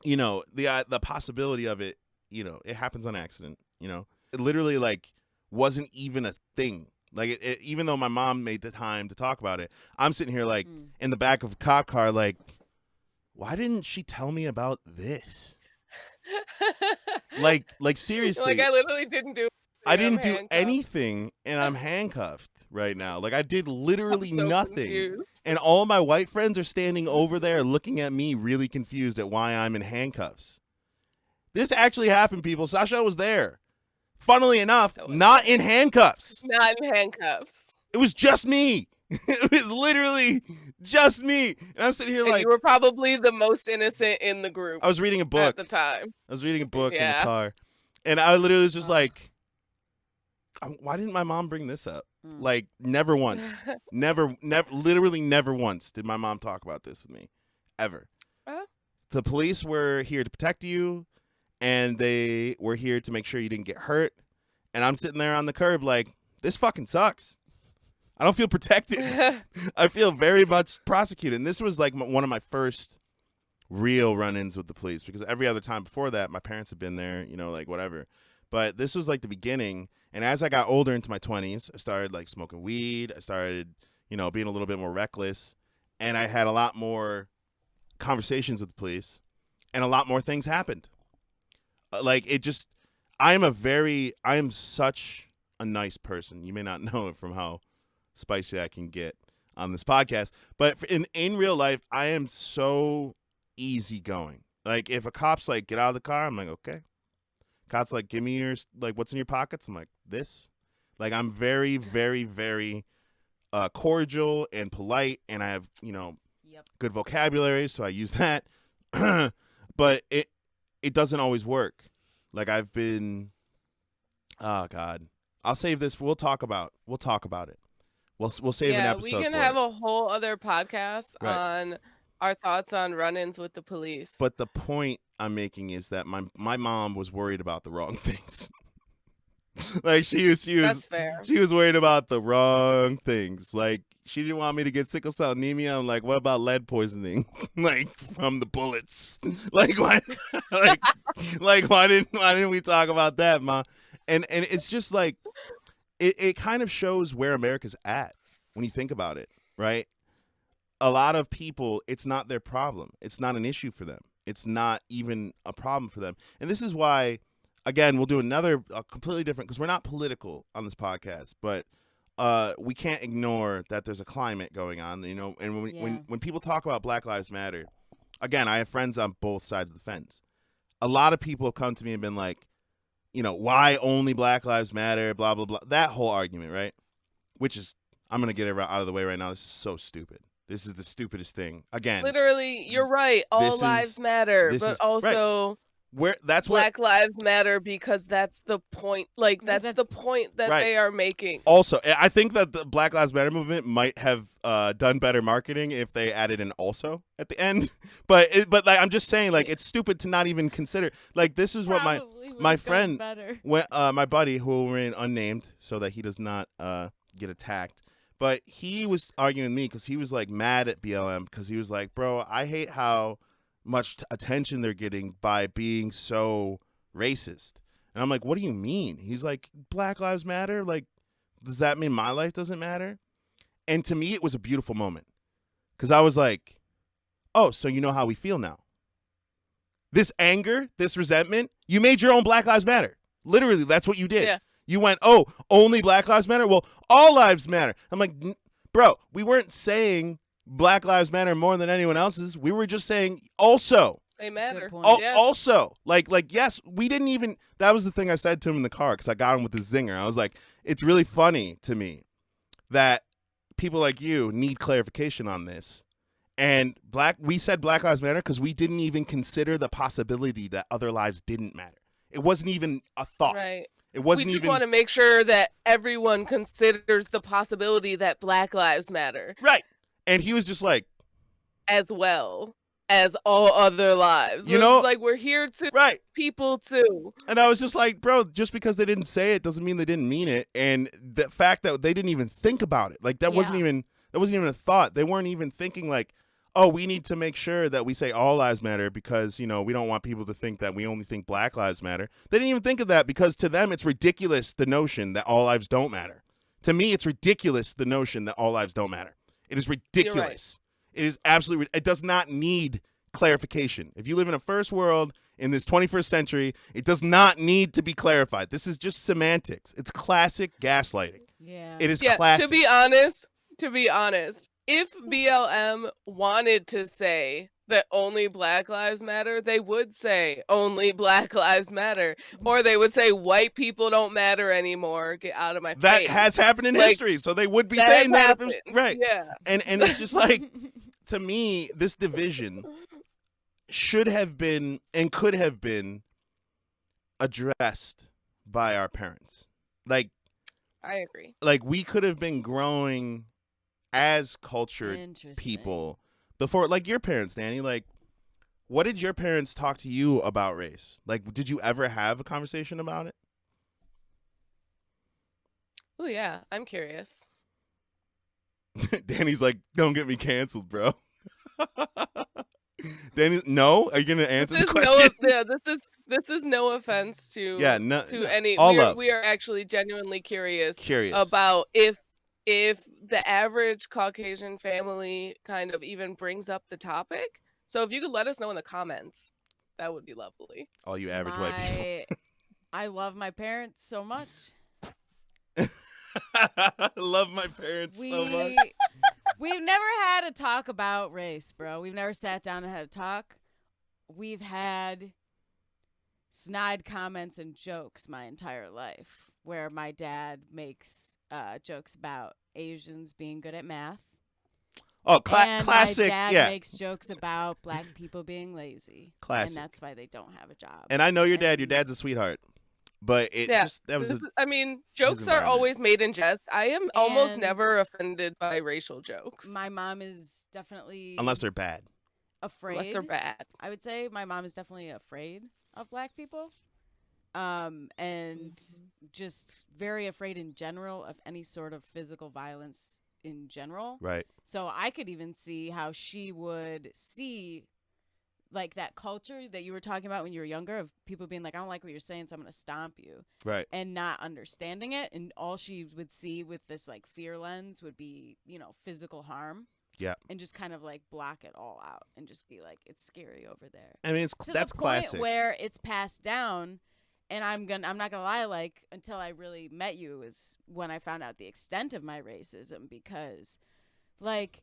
the possibility of it, it happens on accident. It literally like wasn't even a thing. Like even though my mom made the time to talk about it, I'm sitting here like in the back of a cop car, like, why didn't she tell me about this? Like seriously, Like, I literally didn't do I anything. I'm didn't do handcuffed. anything, and I'm handcuffed right now. Like, I did literally I'm so nothing. confused. And all my white friends are standing over there looking at me really confused at why I'm in handcuffs. This actually happened, people. Sasha was there. Funnily enough, That was not in handcuffs. Not in handcuffs. It was just me. It was literally just me. And I'm sitting here And like, you were probably the most innocent in the group I was reading a book. at the time. I was reading a book in the Yeah. car. And I literally was just like, why didn't my mom bring this up? Like, never once. Never, literally never once did my mom talk about this with me. Ever. The police were here to protect you, and they were here to make sure you didn't get hurt. And I'm sitting there on the curb like, this fucking sucks. I don't feel protected. I feel very much prosecuted. And this was like one of my first real run-ins with the police, because every other time before that, my parents had been there, you know, like whatever. But this was like the beginning. And as I got older into my 20s, I started like smoking weed. I started, you know, being a little bit more reckless. And I had a lot more conversations with the police, and a lot more things happened. Like it just, I am such a nice person. You may not know it from how spicy I can get on this podcast, but in real life, I am so easygoing. Like if a cop's like, get out of the car, I'm like, okay. Cop's like, give me your, like, what's in your pockets? I'm like, this. Like I'm very, very, very cordial and polite, and I have, you know, good vocabulary, so I use that. But it doesn't always work. Like I've been, oh God, I'll save this. We'll talk about it. We'll save an episode. We can for have it. a whole other podcast Right. on our thoughts on run-ins with the police. But the point I'm making is that my mom was worried about the wrong things. Like she was That's fair. She was worried about the wrong things. Like she didn't want me to get sickle cell anemia. I'm like, what about lead poisoning? Like from the bullets. Like why like why didn't we talk about that, Ma? And it's just like it kind of shows where America's at when you think about it, right? A lot of people, it's not their problem. It's not an issue for them. It's not even a problem for them. And this is why, again, we'll do a completely different, because we're not political on this podcast, but we can't ignore that there's a climate going on, you know. And when people talk about Black Lives Matter, again, I have friends on both sides of the fence. A lot of people have come to me and been like, you know, why only Black Lives Matter, blah, blah, blah. That whole argument, right? Which is, I'm going to get it out of the way right now. This is so stupid. This is the stupidest thing. Again. Literally, you're right. All lives matter, but also... Right. That's Black Lives Matter, because that's the point. Like that's the point that they are making. Also, I think that the Black Lives Matter movement might have done better marketing if they added an "also" at the end. But like, I'm just saying, like, it's stupid to not even consider. Like, this is what my friend, my buddy, who will remain unnamed so that he does not get attacked. But he was arguing with me because he was like mad at BLM, because he was like, bro, I hate how much attention they're getting by being so racist. And I'm like, what do you mean? He's like, Black Lives Matter? Like, does that mean my life doesn't matter? And to me, it was a beautiful moment, because I was like, oh, so you know how we feel now. This anger, this resentment, you made your own Black Lives Matter. Literally, that's what you did. Yeah. You went, oh, only Black Lives Matter? Well, all lives matter. I'm like, bro, we weren't saying Black Lives Matter more than anyone else's. We were just saying also. They matter. Also, like, yes, we didn't even, that was the thing I said to him in the car, because I got him with the zinger. I was like, it's really funny to me that people like you need clarification on this. And we said Black Lives Matter because we didn't even consider the possibility that other lives didn't matter. It wasn't even a thought. Right. It wasn't we just even want to make sure that everyone considers the possibility that Black Lives Matter. Right. And he was just like, as well as all other lives. You know, like, we're here to people too. And I was just like, bro, just because they didn't say it doesn't mean they didn't mean it. And the fact that they didn't even think about it, like that wasn't even a thought. They weren't even thinking like, oh, we need to make sure that we say all lives matter because, you know, we don't want people to think that we only think Black lives matter. They didn't even think of that, because to them it's ridiculous, the notion that all lives don't matter. To me, it's ridiculous, the notion that all lives don't matter. It is ridiculous. Right. It is absolutely, it does not need clarification. If you live in a first world in this 21st century, it does not need to be clarified. This is just semantics. It's classic gaslighting. Yeah. It is classic. To be honest, if BLM wanted to say that only Black Lives Matter, they would say only Black Lives Matter. Or they would say white people don't matter anymore. Get out of my face. That has happened in history, so they would be saying that. If it was, right. Yeah. And it's just like, to me, this division should have been and could have been addressed by our parents. Like, I agree. Like, we could have been growing as cultured people before, like your parents, Danny. Like, what did your parents talk to you about race? Like, did you ever have a conversation about it? Oh, yeah. I'm curious. Danny's like, don't get me canceled, bro. Danny, no. Are you gonna answer the This is question? this is no offense to Yeah, no, any. all love. We are actually genuinely curious Curious. about if the average Caucasian family kind of even brings up the topic. So if you could let us know in the comments, that would be lovely. All you average white people. I love my parents so much. I love my parents so much. We've never had a talk about race, bro. We've never sat down and had a talk. We've had snide comments and jokes my entire life, where my dad makes jokes about Asians being good at math. Oh, and classic. My dad yeah. makes jokes about black people being lazy. Classic. And that's why they don't have a job. And I know your dad. Your dad's a sweetheart. But I mean, jokes are always made in jest. I am almost never offended by racial jokes. My mom is definitely unless they're bad. Afraid. Unless they're bad. I would say my mom is definitely afraid of black people. And just very afraid in general of any sort of physical violence in general. Right. So I could even see how she would see like that culture that you were talking about when you were younger of people being like, I don't like what you're saying, so I'm going to stomp you. Right. And not understanding it. And all she would see with this like fear lens would be, you know, physical harm. Yeah. And just kind of like block it all out and just be like, it's scary over there. I mean, that's the classic. Point where it's passed down. And I'm not gonna lie, like until I really met you is when I found out the extent of my racism, because like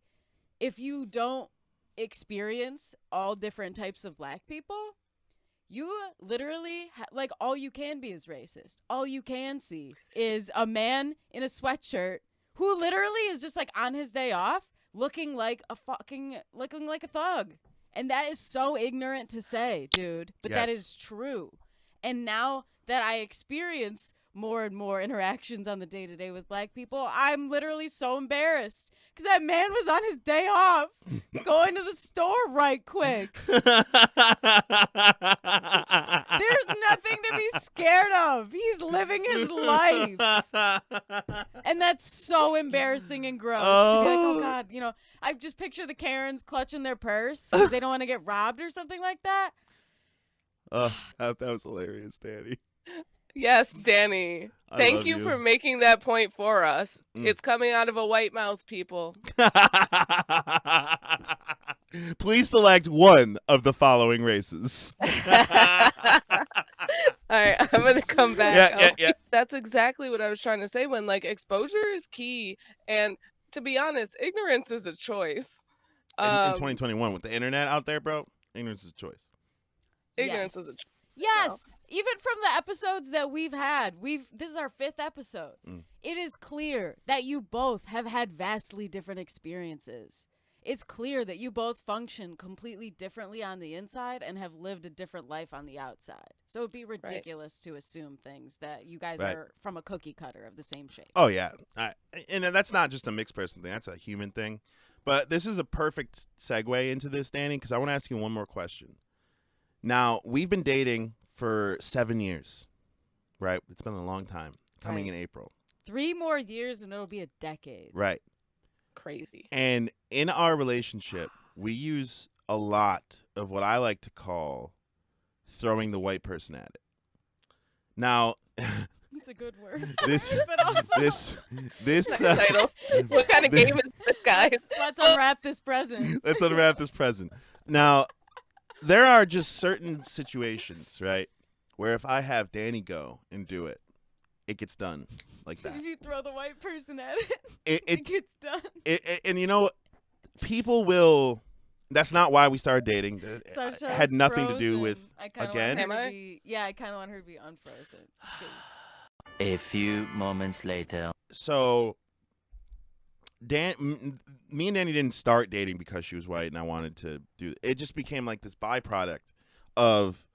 if you don't experience all different types of black people, you literally like all you can be is racist. All you can see is a man in a sweatshirt who literally is just like on his day off looking like a thug. And that is so ignorant to say, dude, but that is true. And now that I experience more and more interactions on the day-to-day with black people, I'm literally so embarrassed because that man was on his day off going to the store right quick. There's nothing to be scared of. He's living his life. And that's so embarrassing and gross. To be like, oh, God, you know, I just picture the Karens clutching their purse because they don't want to get robbed or something like that. That was hilarious, Danny. Yes, Danny. Thank you for making that point for us. It's coming out of a white mouth, people. Please select one of the following races. All right, I'm going to come back. Yeah. That's exactly what I was trying to say when, like, exposure is key. And to be honest, ignorance is a choice. In 2021, with the internet out there, bro, ignorance is a choice. Ignorance is a choice. Yes, even from the episodes that we've had, this is our 5th episode. It is clear that you both have had vastly different experiences. It's clear that you both function completely differently on the inside and have lived a different life on the outside. So it'd be ridiculous to assume things that you guys are from a cookie cutter of the same shape. Oh, yeah. And that's not just a mixed person thing. That's a human thing. But this is a perfect segue into this, Danny, because I want to ask you one more question. Now, we've been dating for 7 years, right? It's been a long time, coming in April. 3 more years and it'll be a decade. Right. Crazy. And in our relationship, we use a lot of what I like to call throwing the white person at it. Now, it's a good word. This title. What kind of game is this, guys? Let's unwrap this present. Now, there are just certain situations, right, where if I have Danny go and do it, it gets done like that. If you throw the white person at it gets done. And you know, people will. That's not why we started dating. It had nothing to do with again. I kind of want her to be unfrozen. A few moments later. So, me and Danny didn't start dating because she was white and I wanted to do it. Just became like this byproduct of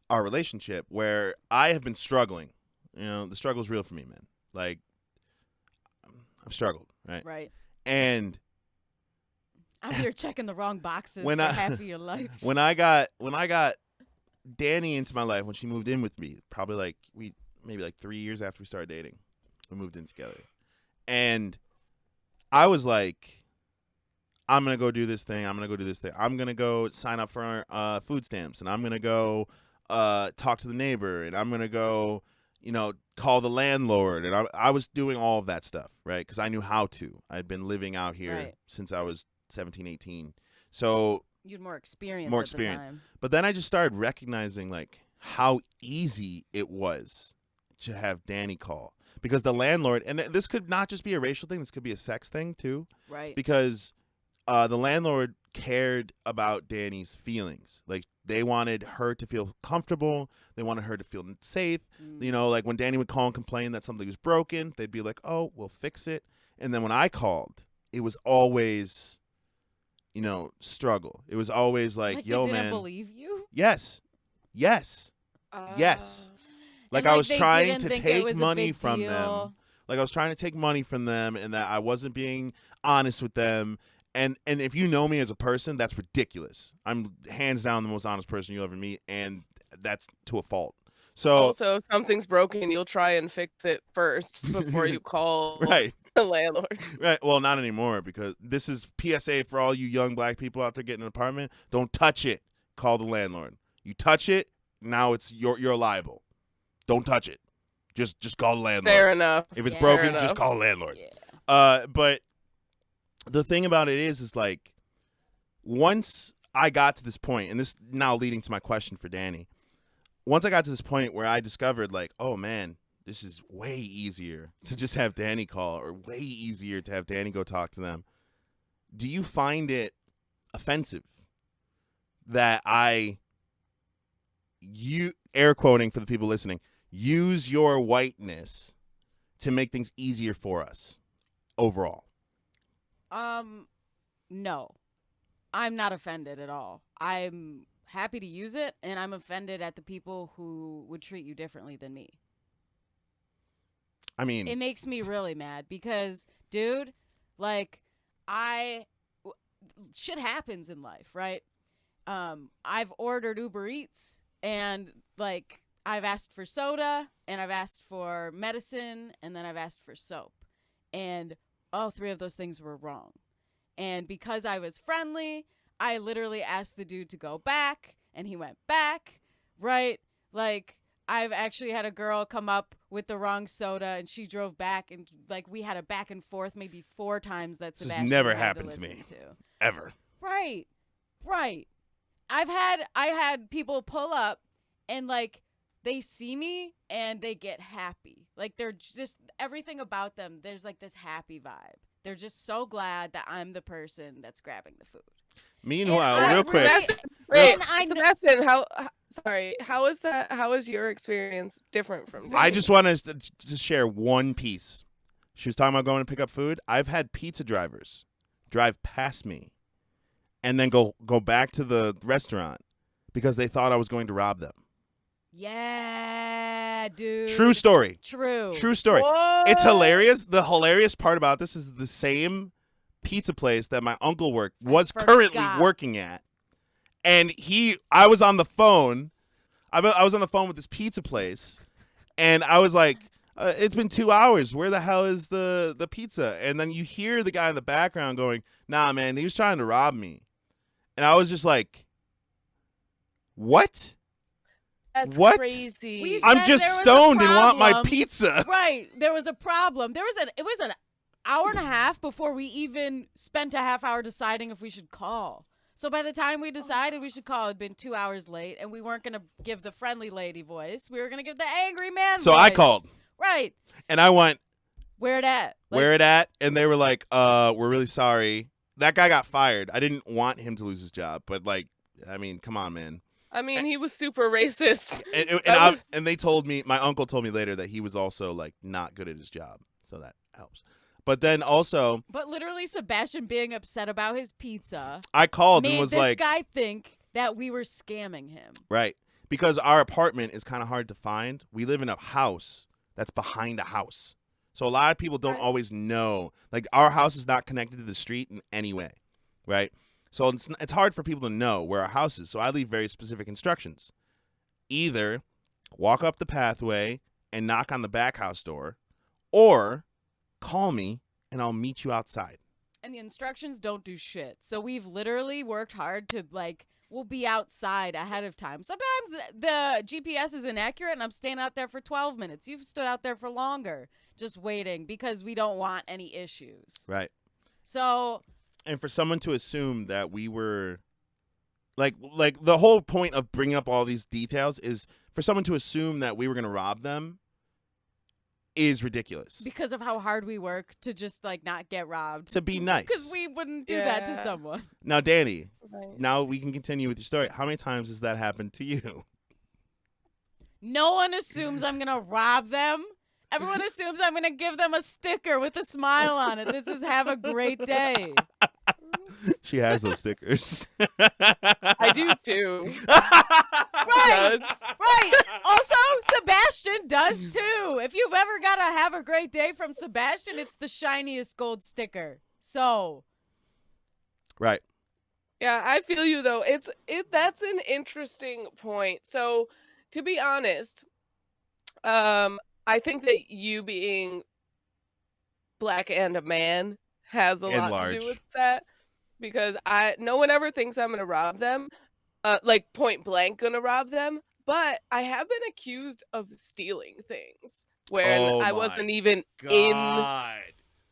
our relationship where I have been struggling. You know, the struggle's real for me, man. Like, I've struggled, right? Right. And I'm here checking the wrong boxes for half of your life. When I got Danny into my life, when she moved in with me, probably maybe 3 years after we started dating, we moved in together. And I was like, I'm going to go do this thing. I'm going to go do this thing. I'm going to go sign up for food stamps, and I'm going to go talk to the neighbor, and I'm going to go, call the landlord. And I was doing all of that stuff, right? Because I knew how to. I'd been living out here since I was 17, 18. So you had more experience more at experience. the time. But then I just started recognizing like how easy it was to have Danny call, because the landlord, and this could not just be a racial thing, this could be a sex thing too, Right. because the landlord cared about Danny's feelings. Like, they wanted her to feel comfortable, they wanted her to feel safe. Like when Danny would call and complain that something was broken, they'd be like, oh, we'll fix it. And then when I called, it was always struggle. It was always like yo, they didn't man, believe you. Yes. Like, I was trying to take money from them. Like, I was trying to take money from them, and that I wasn't being honest with them. And if you know me as a person, that's ridiculous. I'm hands down the most honest person you'll ever meet, and that's to a fault. So also, if something's broken, you'll try and fix it first before you call right. the landlord. Right. Well, not anymore, because this is PSA for all you young black people out there getting an apartment. Don't touch it. Call the landlord. You touch it, now you're liable. Don't touch it. Just call the landlord. Fair enough. If it's broken, just call the landlord. Yeah. But the thing about it is like, once I got to this point, and this now leading to my question for Danny, once I got to this point where I discovered like, oh man, this is way easier to just have Danny call, or way easier to have Danny go talk to them. Do you find it offensive that air quoting for the people listening, use your whiteness to make things easier for us overall? No. I'm not offended at all. I'm happy to use it, and I'm offended at the people who would treat you differently than me. I mean, it makes me really mad because, dude, like, shit happens in life, right? I've ordered Uber Eats, and like, I've asked for soda, and I've asked for medicine, and then I've asked for soap, and all three of those things were wrong. And because I was friendly, I literally asked the dude to go back, and he went back, right? Like, I've actually had a girl come up with the wrong soda, and she drove back, and like, we had a back and forth maybe 4 times that this Sebastian has never had happened to listen me to. ever. Right. I had people pull up, and like, they see me and they get happy. Like, they're just, everything about them, there's like this happy vibe. They're just so glad that I'm the person that's grabbing the food. Meanwhile, real quick. Wait, Sebastian, how is that? How is your experience different from Danny? I just want to share one piece. She was talking about going to pick up food. I've had pizza drivers drive past me and then go back to the restaurant because they thought I was going to rob them. Yeah, dude. True story. True story. What? It's hilarious. The hilarious part about this is the same pizza place that my uncle was currently working at. And I was on the phone. I was on the phone with this pizza place, and I was like, it's been 2 hours. Where the hell is the pizza? And then you hear the guy in the background going, nah, man, he was trying to rob me. And I was just like, what? That's what? crazy. I'm just stoned and want my pizza. Right. There was a problem. It was an hour and a half before we even spent a half hour deciding if we should call. So by the time we decided we should call, it had been 2 hours late, and we weren't going to give the friendly lady voice. We were going to give the angry man voice. So I called. Right. And I went, where it at? Where it at? And they were like, we're really sorry. That guy got fired. I didn't want him to lose his job, but like, I mean, come on, man. I mean, he was super racist. And they told me, my uncle told me later that he was also like not good at his job. So that helps. But then also. But literally Sebastian being upset about his pizza. I called made and was this like. This guy think that we were scamming him. Right. Because our apartment is kind of hard to find. We live in a house that's behind a house. So a lot of people don't always know. Like, our house is not connected to the street in any way. Right. So it's hard for people to know where our house is. So I leave very specific instructions. Either walk up the pathway and knock on the back house door, or call me and I'll meet you outside. And the instructions don't do shit. So we've literally worked hard to we'll be outside ahead of time. Sometimes the GPS is inaccurate and I'm staying out there for 12 minutes. You've stood out there for longer just waiting because we don't want any issues. Right. So. And for someone to assume that we were like the whole point of bringing up all these details is for someone to assume that we were going to rob them is ridiculous. Because of how hard we work to just not get robbed. To be nice. Because we wouldn't do that to someone. Now, Danny, Right. now we can continue with your story. How many times has that happened to you? No one assumes I'm going to rob them. Everyone assumes I'm going to give them a sticker with a smile on it. This is have a great day. She has those stickers. I do too. Right. Right. Also, Sebastian does too. If you've ever got a have a great day from Sebastian, it's the shiniest gold sticker. So. Right. Yeah, I feel you though. That's an interesting point. So, to be honest, I think that you being black and a man has a And lot to large. do with that because no one ever thinks I'm gonna rob them, like point blank gonna rob them. But I have been accused of stealing things when Oh I my wasn't even God.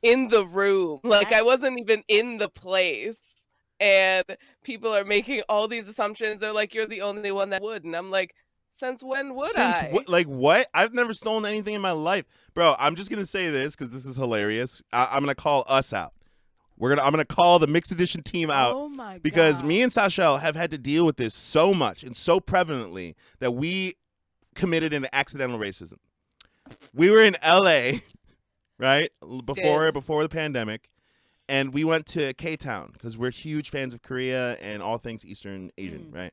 in the room. Like I That's- wasn't even in the place. And people are making all these assumptions. They're like, you're the only one that would. And I'm like, since when would I? What? I've never stolen anything in my life. Bro, I'm just going to say this because this is hilarious. I'm going to call us out. I'm going to call the Mixed Edition team out. Oh my God. Because me and Sashel have had to deal with this so much and so prevalently that we committed an accidental racism. We were in LA, right? Before the pandemic, and we went to K-Town because we're huge fans of Korea and all things Eastern Asian, right?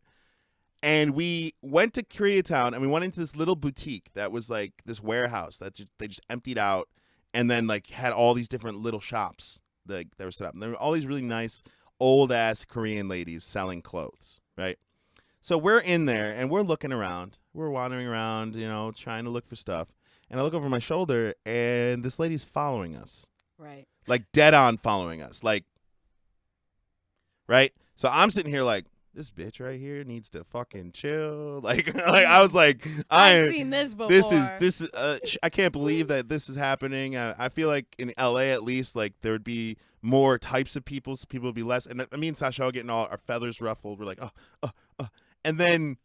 And we went to Koreatown and we went into this little boutique that was like this warehouse that they just emptied out and then had all these different little shops that were set up. And there were all these really nice old ass Korean ladies selling clothes, right? So we're in there and we're looking around. We're wandering around, trying to look for stuff. And I look over my shoulder and this lady's following us. Right. Dead on following us. Right? So I'm sitting here this bitch right here needs to fucking chill. I was like, I've seen this before. This is I can't believe that this is happening. I feel like in LA at least there would be more types of people, so people would be less. And me and Sasha are getting all our feathers ruffled. We're like, and then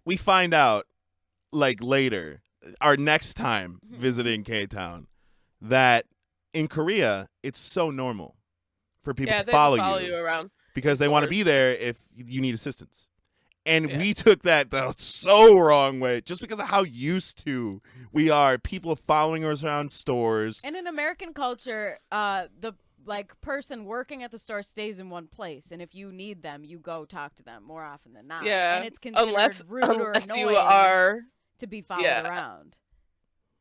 we find out later, our next time visiting K-Town, that in Korea it's so normal for people to they follow just follow you around. because they want to course. be there if you need assistance. And Yeah. we took that the so wrong way just because of how used to we are. People following us around stores. And in American culture, the person working at the store stays in one place, and if you need them, you go talk to them more often than not. Yeah, And it's considered rude or unless annoying you are, to be followed Yeah. around.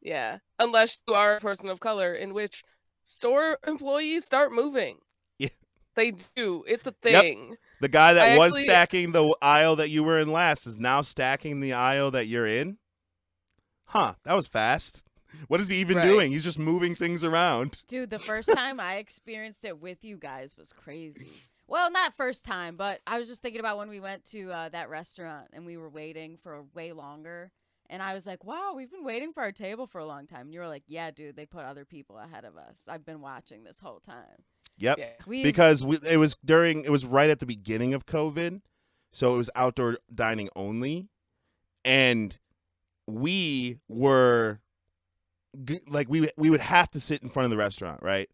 yeah, unless you are a person of color, in which store employees start moving. Yeah. They do. It's a Yep. thing. The guy that I was actually- stacking the aisle that you were in last is now stacking the aisle that you're in. Huh, that was fast. What is he even Right. doing? He's just moving things around. Dude, the first time I experienced it with you guys was crazy. Well, not first time, but I was just thinking about when we went to that restaurant and we were waiting for way longer. And I was like, wow, we've been waiting for our table for a long time. And you were like, yeah, dude, they put other people ahead of us. I've been watching this whole time. Yep. Yeah. Because it was right at the beginning of COVID, so it was outdoor dining only, and we were we would have to sit in front of the restaurant, right?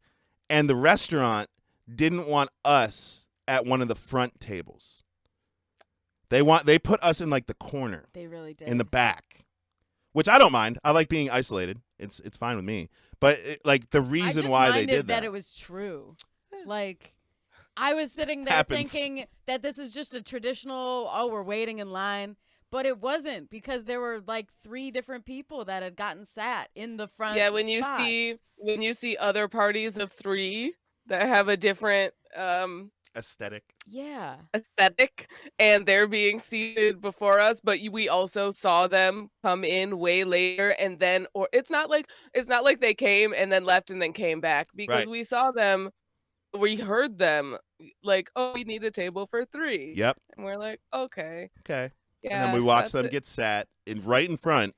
And the restaurant didn't want us at one of the front tables. They put us in the corner They really did. in the back, which I don't mind. I like being isolated. It's fine with me. But the reason I just why they minded did that it was true. I was sitting there Happens. thinking that this is just a traditional, we're waiting in line. But it wasn't, because there were 3 different people that had gotten sat in the front. Yeah, when spots. you see other parties of 3 that have a different aesthetic. Yeah. aesthetic and they're being seated before us, but we also saw them come in way later, and then it's not like they came and then left and then came back, because Right. we saw them we heard them like, oh, we need a table for 3. Yep. And we're like, okay, Okay. And then yeah, we watch that's them it. get sat right in front.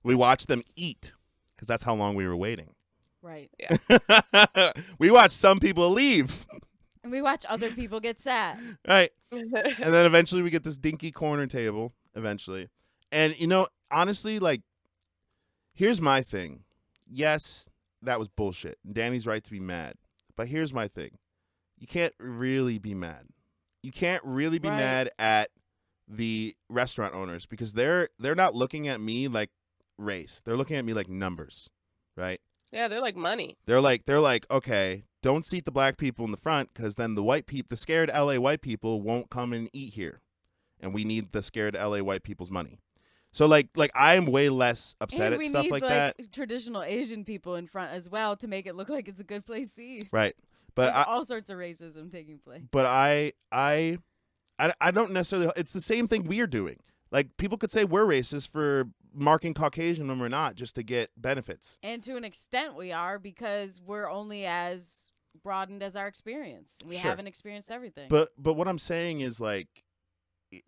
We watch them eat because that's how long we were waiting. Right. We watch some people leave. And we watch other people get sat. Right. And then eventually we get this dinky corner table eventually. And, honestly, like, here's my thing. Yes, that was bullshit. Danny's right to be mad. But here's my thing. You can't really be mad. You can't really be Right. mad at the restaurant owners because they're not looking at me like race. They're looking at me like numbers, right? Yeah, they're like money. They're like, okay, don't seat the black people in the front because then the scared LA white people won't come and eat here, and we need the scared LA white people's money. So like I am way less upset And at we stuff need like that. traditional Asian people in front as well to make it look like it's a good place to eat. Right. But There's all sorts of racism taking place. But I don't necessarily. It's the same thing we are doing. Like people could say we're racist for marking Caucasian when we're not, just to get benefits. And to an extent we are because we're only as broadened as our experience. We Sure. haven't experienced everything. But what I'm saying is like,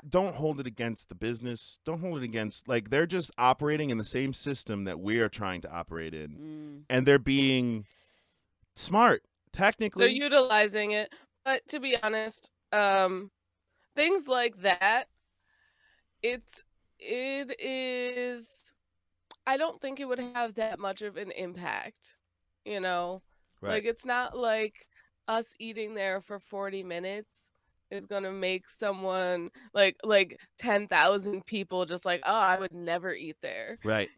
don't hold it against the business. Don't hold it against like they're just operating in the same system that we are trying to operate in, and they're being smart. Technically, They're utilizing it. But to be honest, things like that, it is, I don't think it would have that much of an impact, right. Like it's not like us eating there for 40 minutes is gonna make someone like 10,000 people just like, oh, I would never eat there. Right.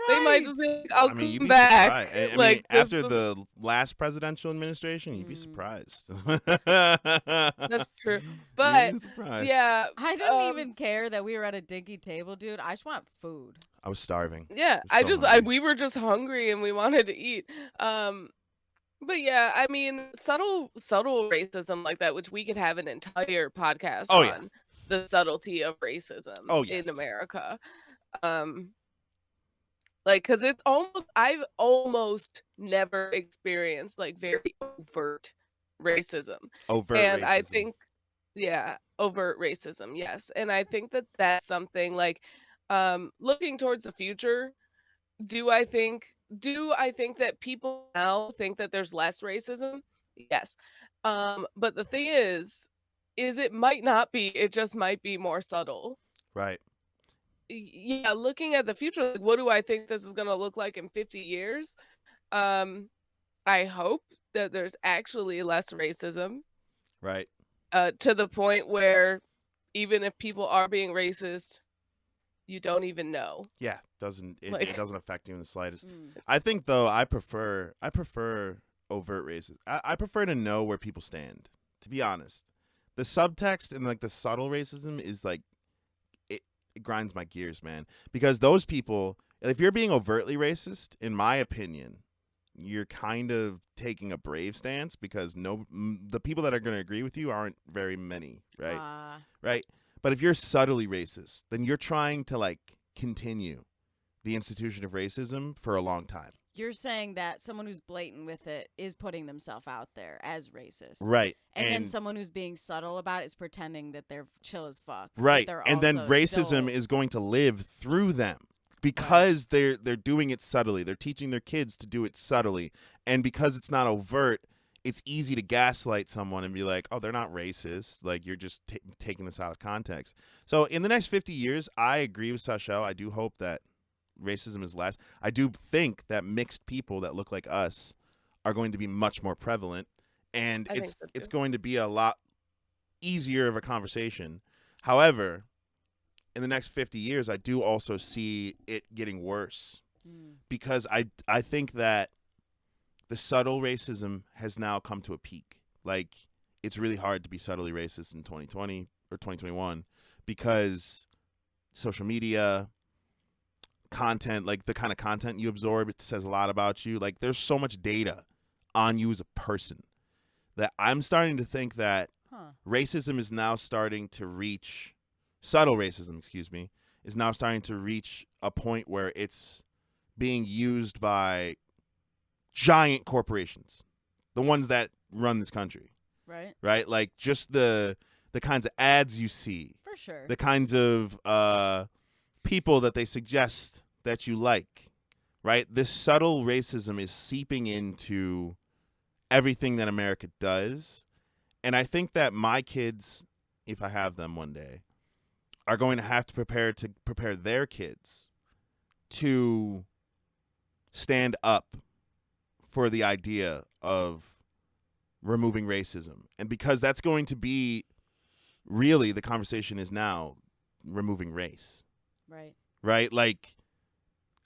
They might just be like, I'll I mean, you'd come be back. surprised. I mean, Like after the last presidential administration, you'd be surprised. That's true. But You'd be surprised. yeah, I don't even care that we were at a dinky table, dude. I just want food. I was starving. yeah, I was so hungry. we were just hungry and we wanted to eat. But yeah, I mean, subtle racism like that, which we could have an entire podcast Oh, on yeah. the subtlety of racism Oh, yes. in America. Like, cause I've almost never experienced like very overt racism. Overt And I racism. think, yeah, overt racism, yes. And I think that that's something like, looking towards the future, do I think that people now think that there's less racism? Yes. But the thing is it might not be, it just might be more subtle. Right. Yeah, looking at the future, like, what do I think this is going to look like in 50 years? I hope that there's actually less racism, Right. to the point where even if people are being racist, you don't even know. Yeah. Like- It doesn't affect you in the slightest. Mm. I think though I prefer overt racism. I prefer to know where people stand. To be honest, the subtext and like the subtle racism is like it grinds my gears, man. Because those people, if you're being overtly racist, in my opinion, you're kind of taking a brave stance because the people that are going to agree with you aren't very many, right? Right. But if you're subtly racist, then you're trying to like continue the institution of racism for a long time. You're saying that someone who's blatant with it is putting themselves out there as racist. Right. And then someone who's being subtle about it is pretending that they're chill as fuck. but Right. they're And then also racism still- is going to live through them because they're doing it subtly. They're teaching their kids to do it subtly. And because it's not overt, it's easy to gaslight someone and be like, oh, they're not racist. Like, you're just taking this out of context. So in the next 50 years, I agree with Sachel. I do hope that racism is less. I do think that mixed people that look like us are going to be much more prevalent. And I think it's so, too. it's going to be a lot easier of a conversation. However, in the next 50 years, I do also see it getting worse because I think that the subtle racism has now come to a peak. Like, it's really hard to be subtly racist in 2020 or 2021 because social media, content, like the kind of content you absorb, it says a lot about you. Like, there's so much data on you as a person that I'm starting to think that racism is now starting to reach, subtle racism, is now starting to reach a point where it's being used by giant corporations, the ones that run this country, Right. right? Like just the kinds of ads you see, For sure. the kinds of people that they suggest that you like, right? This subtle racism is seeping into everything that America does. And I think that my kids, if I have them one day, are going to have to prepare their kids to stand up for the idea of removing racism. And because that's going to be really the conversation is now removing race. Right. Right? Like,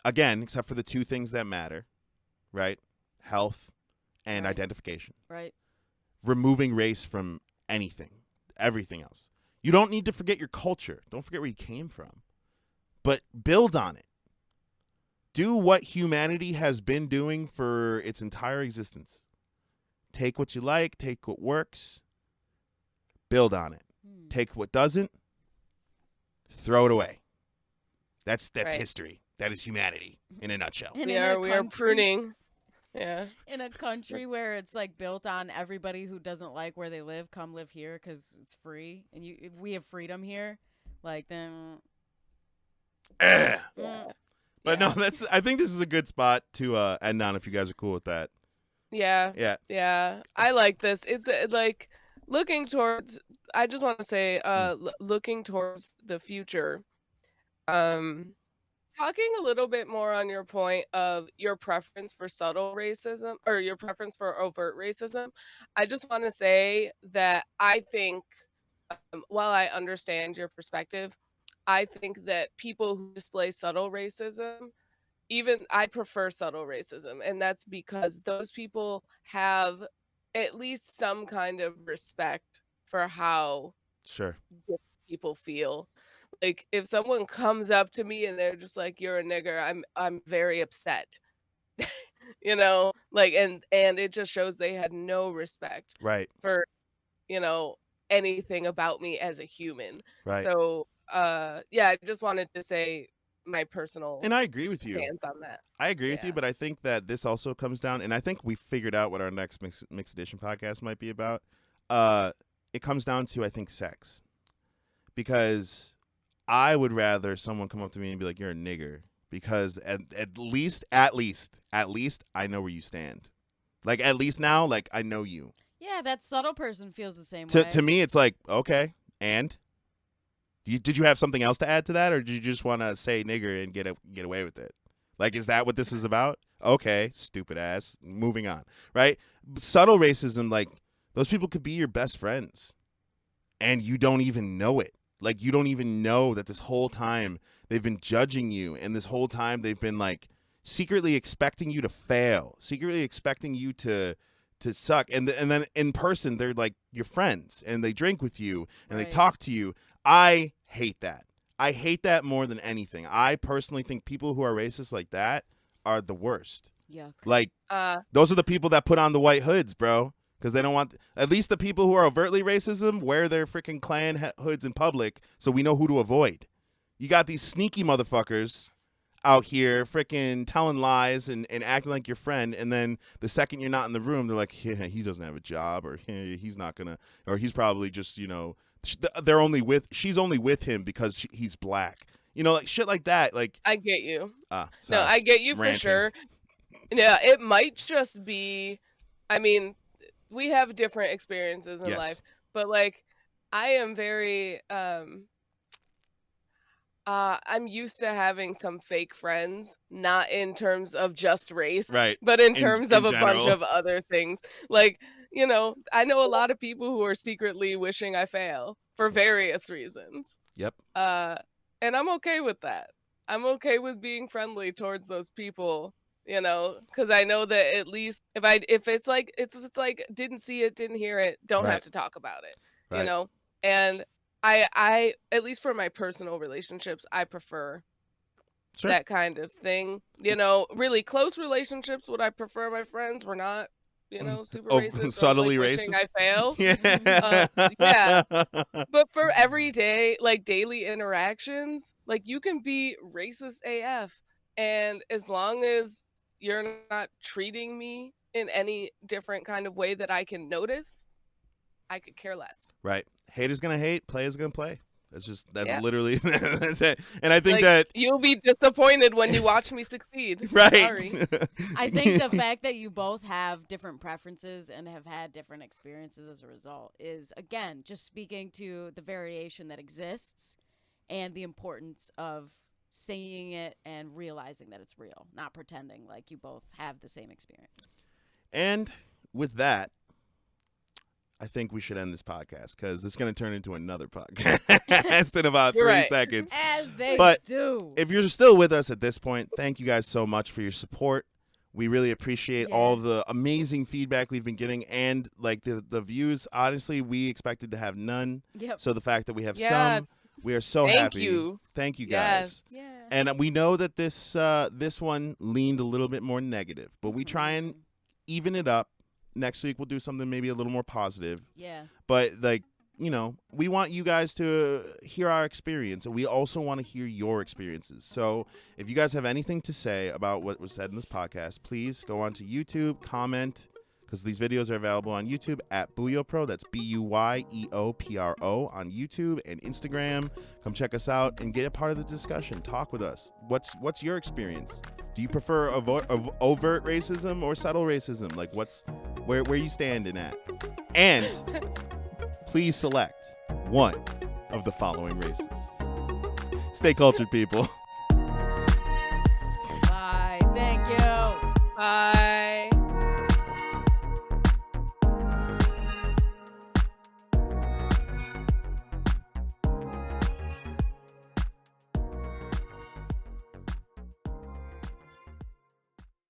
again, except for the two things that matter, right? Health and Right. identification. Right. Removing race from everything else. You don't need to forget your culture. Don't forget where you came from. But build on it. Do what humanity has been doing for its entire existence. Take what you like, take what works, build on it. Take what doesn't, throw it away. That's Right. history. That is humanity in a nutshell. And We in a are country- pruning. Yeah. In a country where it's like built on everybody who doesn't like where they live, come live here because it's free and we have freedom here. Like then. Eh. Mm, But yeah. no, I think this is a good spot to end on if you guys are cool with that. Yeah. Yeah. Yeah. I like this. It's like looking towards, I just want to say, looking towards the future. Talking a little bit more on your point of your preference for subtle racism or your preference for overt racism, I just want to say that I think, while I understand your perspective, I think that people who display subtle racism, even I prefer subtle racism, and that's because those people have at least some kind of respect for how Sure. different people feel. Like if someone comes up to me and they're just like, "You're a nigger," I'm very upset. You know, like and it just shows they had no respect Right. for, you know, anything about me as a human. Right. So, yeah, I just wanted to say my personal And I agree with you. stance on that. I agree with you, Yeah. but I think that this also comes down, and I think we figured out what our next mixed edition podcast might be about. It comes down to, I think, sex. Because I would rather someone come up to me and be like, "You're a nigger," because at least I know where you stand. Like at least now, like I know you. Yeah, that subtle person feels the same way. To me, it's like, okay, and did you have something else to add to that, or did you just want to say nigger and get away with it? Like, is that what this is about? Okay, stupid ass. Moving on, right? Subtle racism, like those people could be your best friends, and you don't even know it. Like you don't even know that this whole time they've been judging you, and this whole time they've been like secretly expecting you to fail, secretly expecting you to suck, and then in person they're like your friends, and they drink with you and they Right. talk to you. I hate that. I hate that more than anything. I personally think people who are racist like that are the worst. Yuck. Like Uh, those are the people that put on the white hoods, bro. Because they don't want, at least the people who are overtly racism wear their freaking Klan hoods in public, so we know who to avoid. You got these sneaky motherfuckers out here freaking telling lies and acting like your friend, and then the second you're not in the room, they're like, yeah, he doesn't have a job, or yeah, he's not gonna, or he's probably just, you know, she's only with him because he's black. You know, like shit like that. Like, I get you. No, sorry. I get you for Ranting. sure. Yeah, it might just be, I mean, we have different experiences in Yes. life, but like I am very I'm used to having some fake friends, not in terms of just race, Right. but in In- terms in of a bunch general. of other things. Like, you know, I know a lot of people who are secretly wishing I fail for various reasons. Yep. And I'm okay with that. I'm okay with being friendly towards those people, you know, because I know that at least if it's like didn't see it, didn't hear it, don't Right. have to talk about it, you Right. know. And I at least for my personal relationships, I prefer Sure. that kind of thing. You know, really close relationships, would I prefer my friends were not, you know, super racist, or, subtly like, wishing racist. I fail. Yeah. Yeah. But for everyday, like daily interactions, like you can be racist AF. And as long as you're not treating me in any different kind of way that I can notice, I could care less. Right. Haters gonna hate, players gonna play. That's Yeah. literally that's it. And I think Like, that you'll be disappointed when you watch me succeed. right. Sorry. I think the fact that you both have different preferences and have had different experiences as a result is, again, just speaking to the variation that exists and the importance of seeing it and realizing that it's real, not pretending like you both have the same experience. And with that, I think we should end this podcast because it's going to turn into another podcast in about 3 Right. seconds. As they But do. If you're still with us at this point, thank you guys so much for your support. We really appreciate all Yeah. the amazing feedback we've been getting and like the views. Honestly, we expected to have none. Yep. So the fact that we have Yeah. some, we are so Thank happy. you. Thank you guys. Yes. Yeah. And we know that this one leaned a little bit more negative, but we try and even it up. Next week we'll do something maybe a little more positive. Yeah. But like, you know, we want you guys to hear our experience, and we also want to hear your experiences. So if you guys have anything to say about what was said in this podcast, please go onto YouTube, comment, because these videos are available on YouTube at BuyoPro. That's BUYEOPRO on YouTube and Instagram. Come check us out and get a part of the discussion. Talk with us. What's your experience? Do you prefer overt racism or subtle racism? Like, where you standing at? And please select one of the following races. Stay cultured, people. Bye. Thank you. Bye.